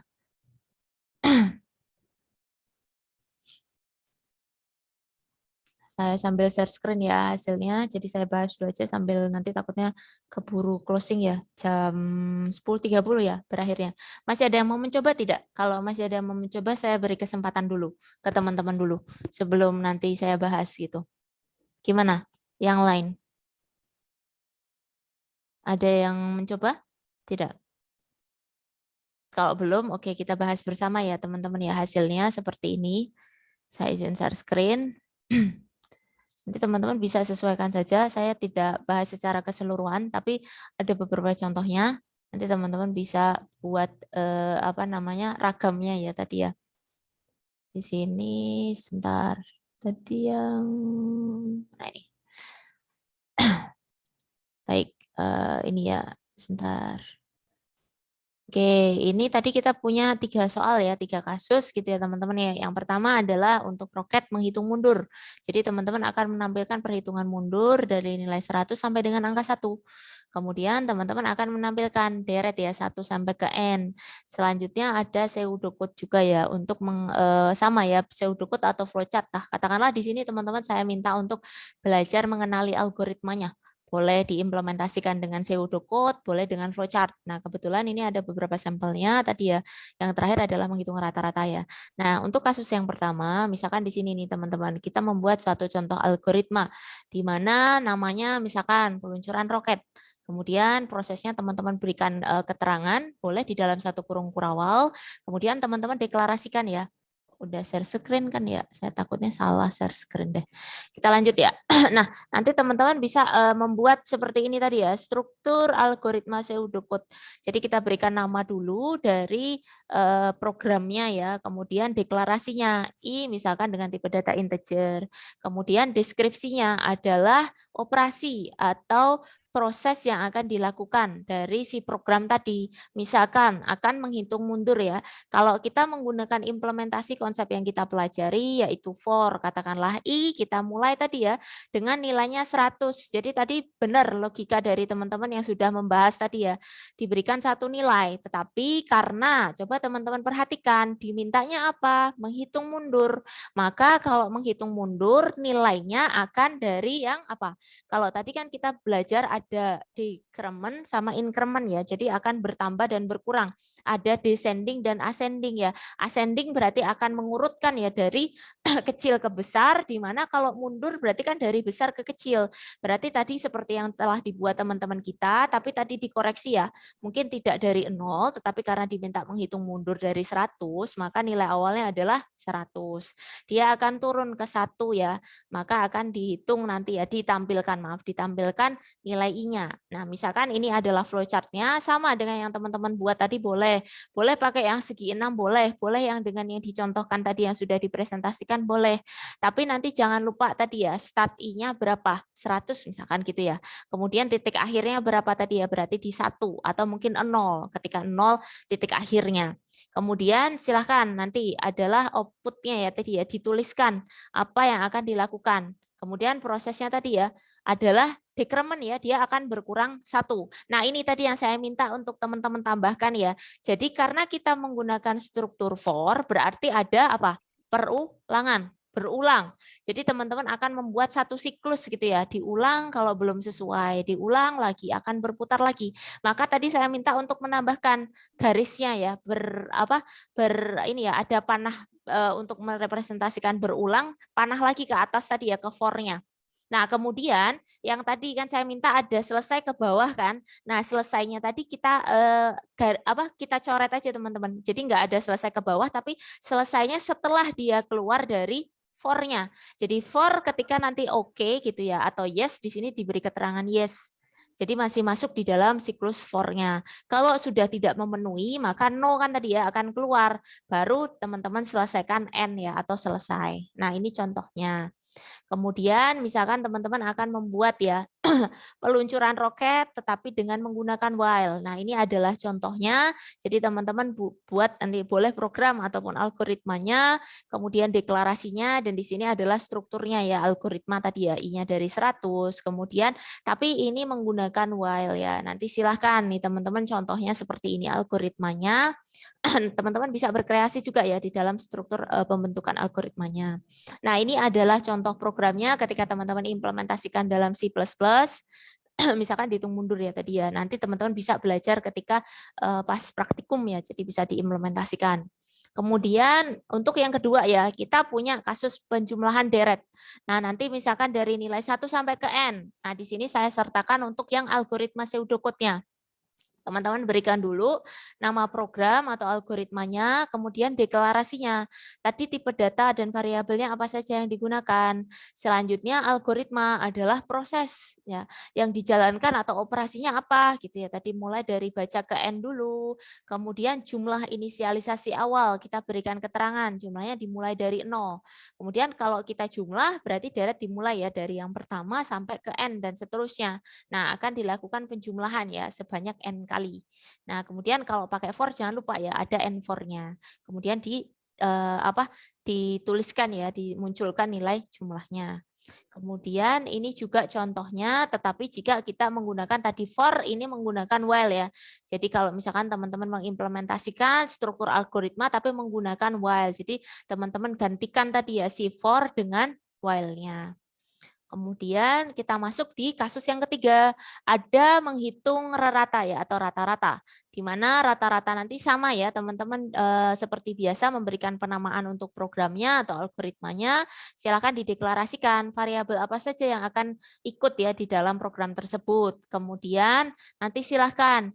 Speaker 1: Saya sambil share screen ya hasilnya, jadi saya bahas dulu aja sambil nanti takutnya keburu closing ya, jam 10.30 ya berakhirnya. Masih ada yang mau mencoba tidak? Kalau masih ada yang mau mencoba, saya beri kesempatan dulu ke teman-teman dulu, sebelum nanti saya bahas gitu. Gimana? Yang lain? Ada yang mencoba? Tidak? Kalau belum, oke kita bahas bersama ya teman-teman ya, hasilnya seperti ini. Saya izin share screen. Nanti teman-teman bisa sesuaikan saja, saya tidak bahas secara keseluruhan, tapi ada beberapa contohnya. Nanti teman-teman bisa buat apa namanya ragamnya ya tadi ya. Di sini sebentar. Tadi yang nah ini. Baik, ini ya sebentar. Oke, ini tadi kita punya 3 soal ya, 3 kasus gitu ya teman-teman ya. Yang pertama adalah untuk roket menghitung mundur. Jadi teman-teman akan menampilkan perhitungan mundur dari nilai 100 sampai dengan angka 1. Kemudian teman-teman akan menampilkan deret ya 1 sampai ke N. Selanjutnya ada pseudocode juga ya untuk sama ya pseudocode atau flowchart. Nah, katakanlah di sini teman-teman saya minta untuk belajar mengenali algoritmanya. Boleh diimplementasikan dengan pseudocode, boleh dengan flowchart. Nah, kebetulan ini ada beberapa sampelnya tadi ya. Yang terakhir adalah menghitung rata-rata ya. Nah, untuk kasus yang pertama, misalkan di sini nih teman-teman, kita membuat suatu contoh algoritma di mana namanya misalkan peluncuran roket. Kemudian prosesnya teman-teman berikan keterangan, boleh di dalam satu kurung kurawal. Kemudian teman-teman deklarasikan ya. Udah share screen kan ya, saya takutnya salah share screen deh. Kita lanjut ya. Nah, nanti teman-teman bisa membuat seperti ini tadi ya, struktur algoritma pseudocode. Jadi kita berikan nama dulu dari programnya ya, kemudian deklarasinya I misalkan dengan tipe data integer. Kemudian deskripsinya adalah operasi atau proses yang akan dilakukan dari si program tadi. Misalkan akan menghitung mundur ya. Kalau kita menggunakan implementasi konsep yang kita pelajari yaitu for, katakanlah I, kita mulai tadi ya dengan nilainya 100. Jadi tadi benar logika dari teman-teman yang sudah membahas tadi ya. Diberikan satu nilai, tetapi karena coba teman-teman perhatikan dimintanya apa? Menghitung mundur. Maka kalau menghitung mundur nilainya akan dari yang apa? Kalau tadi kan kita belajar ada decrement sama increment ya. Jadi akan bertambah dan berkurang. Ada descending dan ascending ya. Ascending berarti akan mengurutkan ya dari kecil ke besar, di mana kalau mundur berarti kan dari besar ke kecil. Berarti tadi seperti yang telah dibuat teman-teman kita, tapi tadi dikoreksi ya. Mungkin tidak dari 0, tetapi karena diminta menghitung mundur dari 100, maka nilai awalnya adalah 100. Dia akan turun ke 1 ya, maka akan dihitung nanti ya, ditampilkan nilai I-nya. Nah, misalkan ini adalah flowchart-nya, sama dengan yang teman-teman buat tadi boleh pakai yang segi 6 boleh yang dengan yang dicontohkan tadi yang sudah dipresentasikan boleh. Tapi nanti jangan lupa tadi ya, start I-nya berapa? 100 misalkan gitu ya. Kemudian titik akhirnya berapa tadi ya? Berarti di 1 atau mungkin 0 ketika 0 titik akhirnya. Kemudian silahkan nanti adalah output-nya ya tadi ya, dituliskan apa yang akan dilakukan. Kemudian prosesnya tadi ya adalah decrement ya, dia akan berkurang 1. Nah, ini tadi yang saya minta untuk teman-teman tambahkan ya. Jadi karena kita menggunakan struktur for, berarti ada apa? berulang. Jadi teman-teman akan membuat satu siklus gitu ya, diulang kalau belum sesuai, diulang lagi, akan berputar lagi. Maka tadi saya minta untuk menambahkan garisnya ya, ini ya, ada panah untuk merepresentasikan berulang, panah lagi ke atas tadi ya, ke for-nya. Nah, kemudian yang tadi kan saya minta ada selesai ke bawah kan. Nah, selesainya tadi kita kita coret aja teman-teman. Jadi nggak ada selesai ke bawah, tapi selesainya setelah dia keluar dari for-nya. Jadi for ketika nanti oke gitu ya, atau yes, di sini diberi keterangan yes. Jadi masih masuk di dalam siklus for-nya. Kalau sudah tidak memenuhi, maka no kan tadi ya akan keluar. Baru teman-teman selesaikan end ya, atau selesai. Nah, ini contohnya. Kemudian misalkan teman-teman akan membuat ya peluncuran roket tetapi dengan menggunakan while. Nah, ini adalah contohnya. Jadi teman-teman buat nanti boleh program ataupun algoritmanya, kemudian deklarasinya, dan di sini adalah strukturnya ya, algoritma tadi ya, I-nya dari 100, kemudian tapi ini menggunakan while ya. Nanti silahkan nih teman-teman contohnya seperti ini algoritmanya. Teman-teman bisa berkreasi juga ya di dalam struktur pembentukan algoritmanya. Nah, ini adalah contoh programnya ketika teman-teman implementasikan dalam C++. Misalkan dihitung mundur ya tadi ya. Nanti teman-teman bisa belajar ketika pas praktikum ya, jadi bisa diimplementasikan. Kemudian untuk yang kedua ya, kita punya kasus penjumlahan deret. Nah, nanti misalkan dari nilai 1 sampai ke N. Nah, di sini saya sertakan untuk yang algoritma pseudocode-nya. Teman-teman berikan dulu nama program atau algoritmanya, kemudian deklarasinya. Tadi tipe data dan variabelnya apa saja yang digunakan. Selanjutnya algoritma adalah proses ya yang dijalankan atau operasinya apa gitu ya. Tadi mulai dari baca ke N dulu. Kemudian jumlah inisialisasi awal kita berikan keterangan, jumlahnya dimulai dari 0. Kemudian kalau kita jumlah berarti deret dimulai ya dari yang pertama sampai ke N dan seterusnya. Nah, akan dilakukan penjumlahan ya sebanyak N kali. Nah, kemudian kalau pakai for jangan lupa ya ada N for-nya. Kemudian dituliskan ya, dimunculkan nilai jumlahnya. Kemudian ini juga contohnya, tetapi jika kita menggunakan tadi for, ini menggunakan while ya. Jadi kalau misalkan teman-teman mengimplementasikan struktur algoritma tapi menggunakan while. Jadi teman-teman gantikan tadi ya si for dengan while-nya. Kemudian kita masuk di kasus yang ketiga, ada menghitung rata ya atau rata-rata, di mana rata-rata nanti sama ya teman-teman seperti biasa memberikan penamaan untuk programnya atau algoritmanya, silakan dideklarasikan variabel apa saja yang akan ikut ya di dalam program tersebut. Kemudian nanti silahkan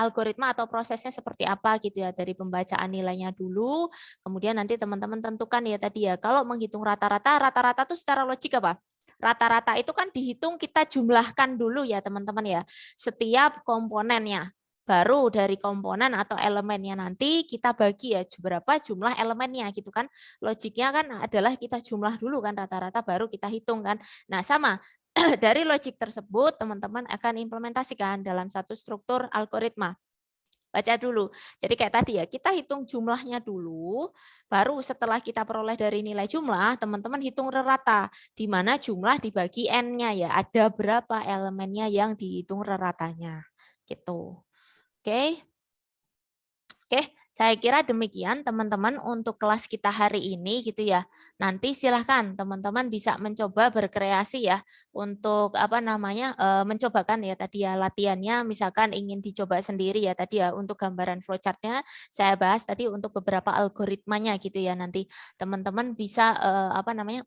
Speaker 1: algoritma atau prosesnya seperti apa gitu ya, dari pembacaan nilainya dulu, kemudian nanti teman-teman tentukan ya tadi ya, kalau menghitung rata-rata itu secara logik apa? Rata-rata itu kan dihitung kita jumlahkan dulu ya teman-teman ya, setiap komponennya. Baru dari komponen atau elemennya nanti kita bagi ya berapa jumlah elemennya gitu kan. Logiknya kan adalah kita jumlah dulu kan rata-rata baru kita hitung kan. Nah, sama dari logik tersebut teman-teman akan implementasikan dalam satu struktur algoritma. Baca dulu. Jadi kayak tadi ya, kita hitung jumlahnya dulu, baru setelah kita peroleh dari nilai jumlah, teman-teman hitung rata, di mana jumlah dibagi N-nya ya, ada berapa elemennya yang dihitung reratanya. Gitu. Oke. Oke, saya kira demikian teman-teman untuk kelas kita hari ini gitu ya. Nanti silahkan teman-teman bisa mencoba berkreasi ya untuk mencobakan ya tadi ya latihannya, misalkan ingin dicoba sendiri ya tadi ya untuk gambaran flowchart-nya saya bahas tadi untuk beberapa algoritmanya gitu ya. Nanti teman-teman bisa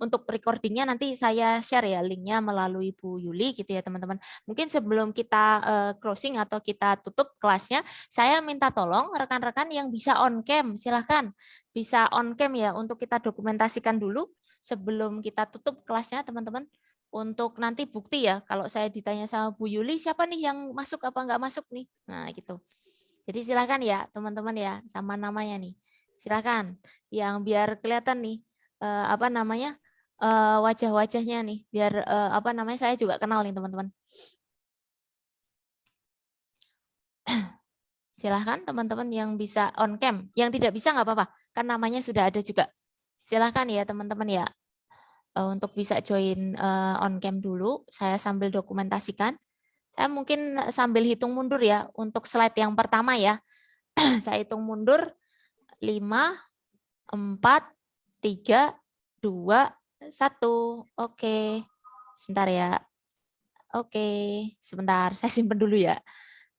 Speaker 1: untuk recordingnya nanti saya share ya linknya melalui Bu Yuli gitu ya teman-teman. Mungkin sebelum kita closing atau kita tutup kelasnya, saya minta tolong rekan-rekan yang bisa on cam, silahkan bisa on cam ya untuk kita dokumentasikan dulu sebelum kita tutup kelasnya teman-teman. Untuk nanti bukti ya, kalau saya ditanya sama Bu Yuli, siapa nih yang masuk apa nggak masuk nih? Nah gitu. Jadi silahkan ya teman-teman ya, sama namanya nih. Silahkan, yang biar kelihatan nih, wajah-wajahnya nih, biar saya juga kenal nih teman-teman. Silahkan teman-teman yang bisa on cam, yang tidak bisa nggak apa-apa, kan namanya sudah ada juga. Silahkan ya teman-teman ya, untuk bisa join on cam dulu, saya sambil dokumentasikan. Saya mungkin sambil hitung mundur ya, untuk slide yang pertama ya, saya hitung mundur, 5, 4, 3, 2, 1. Oke. Sebentar ya. Oke, sebentar. Saya simpan dulu ya.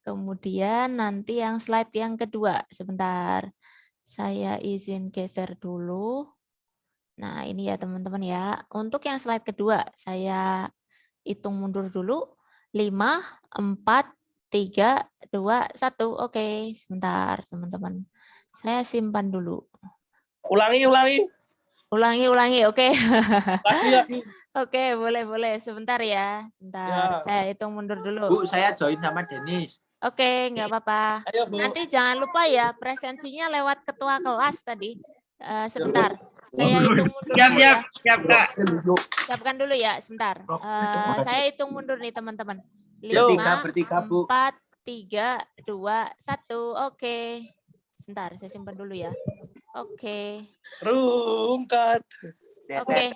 Speaker 1: Kemudian nanti yang slide yang kedua. Sebentar. Saya izin geser dulu. Nah, ini ya teman-teman ya. Untuk yang slide kedua, saya hitung mundur dulu. 5, 4, 3, 2, 1. Oke, sebentar teman-teman. Saya simpan dulu.
Speaker 8: Ulangi.
Speaker 1: Ulangi. Oke.
Speaker 8: Lagi.
Speaker 1: Oke, boleh. Sebentar ya. Sebentar.
Speaker 8: Ya.
Speaker 1: Saya hitung mundur dulu.
Speaker 3: Bu, saya join sama Denis.
Speaker 1: Oke, nggak apa-apa.
Speaker 8: Ayo, Bu.
Speaker 1: Nanti jangan lupa ya, presensinya lewat ketua kelas tadi. Sebentar. Saya hitung mundur dulu ya.
Speaker 3: Siap, Kak.
Speaker 1: Siapkan dulu ya, sebentar. Saya hitung mundur nih teman-teman.
Speaker 3: Bertiga, Bu.
Speaker 1: 4, 3, 2, 1. Oke. Sebentar, saya simpan dulu ya. Oke.
Speaker 8: Rungkat.
Speaker 1: Oke.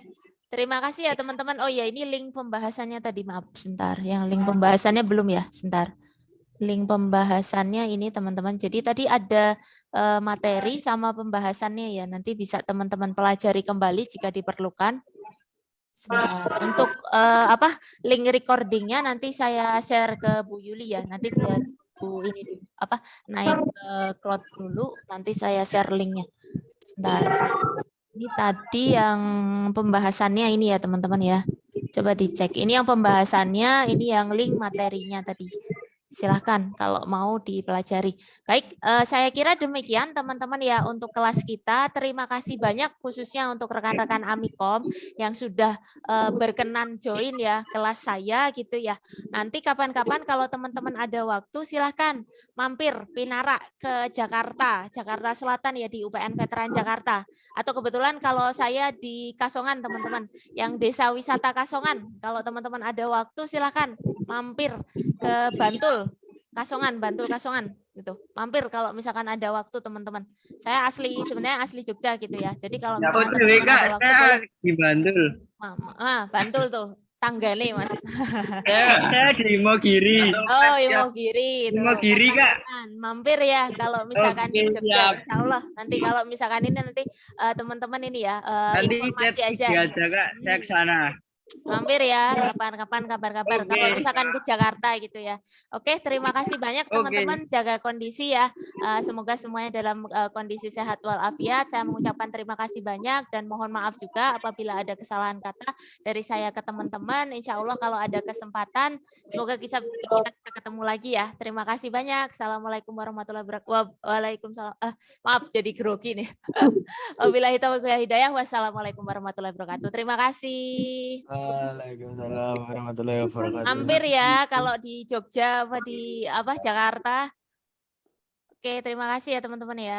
Speaker 1: Terima kasih ya teman-teman. Oh ya, ini link pembahasannya tadi. Maaf, sebentar. Yang link pembahasannya belum ya? Sebentar. Link pembahasannya ini teman-teman. Jadi tadi ada materi sama pembahasannya ya. Nanti bisa teman-teman pelajari kembali jika diperlukan. Sebentar. Untuk link recordingnya nanti saya share ke Bu Yuli ya. Nanti biar Bu ini naik ke cloud dulu. Nanti saya share linknya. Sebentar. Ini tadi yang pembahasannya ini ya teman-teman ya. Coba dicek. Ini yang pembahasannya, ini yang link materinya tadi. Silahkan kalau mau dipelajari. Baik, saya kira demikian teman-teman ya untuk kelas kita. Terima kasih banyak khususnya untuk rekan-rekan Amikom yang sudah berkenan join ya kelas saya gitu ya. Nanti kapan-kapan kalau teman-teman ada waktu silahkan mampir Pinara ke Jakarta Selatan ya di UPN Veteran Jakarta. Atau kebetulan kalau saya di Kasongan teman-teman, yang Desa Wisata Kasongan. Kalau teman-teman ada waktu silahkan mampir ke Bantul Kasongan gitu. Mampir kalau misalkan ada waktu teman-teman. Saya sebenarnya asli Jogja gitu ya. Jadi kalau misalkan teman-teman ada waktu boleh
Speaker 3: di Bantul.
Speaker 1: Bantul tuh tanggane Mas.
Speaker 3: Saya di Imogiri.
Speaker 1: Oh, Imogiri.
Speaker 3: Imogiri, Kak.
Speaker 1: Mampir ya kalau misalkan di
Speaker 3: Oke,
Speaker 1: Jogja.
Speaker 3: siap.
Speaker 1: Insya Allah nanti kalau misalkan ini nanti teman-teman ini ya
Speaker 3: Nanti
Speaker 1: informasi aja.
Speaker 3: Kak, saya ke sana.
Speaker 1: Mampir ya kapan-kapan kabar-kabar kalau misalkan ke Jakarta gitu ya. Oke, terima kasih banyak teman-teman, jaga kondisi ya. Semoga semuanya dalam kondisi sehat walafiat. Saya mengucapkan terima kasih banyak dan mohon maaf juga apabila ada kesalahan kata dari saya ke teman-teman. Insya Allah kalau ada kesempatan semoga kita ketemu lagi ya. Terima kasih banyak. Assalamualaikum warahmatullahi wabarakatuh. Waalaikumsalam. Maaf jadi grogi nih. Wabillahi taufiq wal hidayah. Wassalamualaikum warahmatullahi wabarakatuh. Terima kasih.
Speaker 5: Waalaikumsalam warahmatullahi wabarakatuh.
Speaker 1: Hampir ya kalau di Jogja di Jakarta. Oke, terima kasih ya teman-teman ya.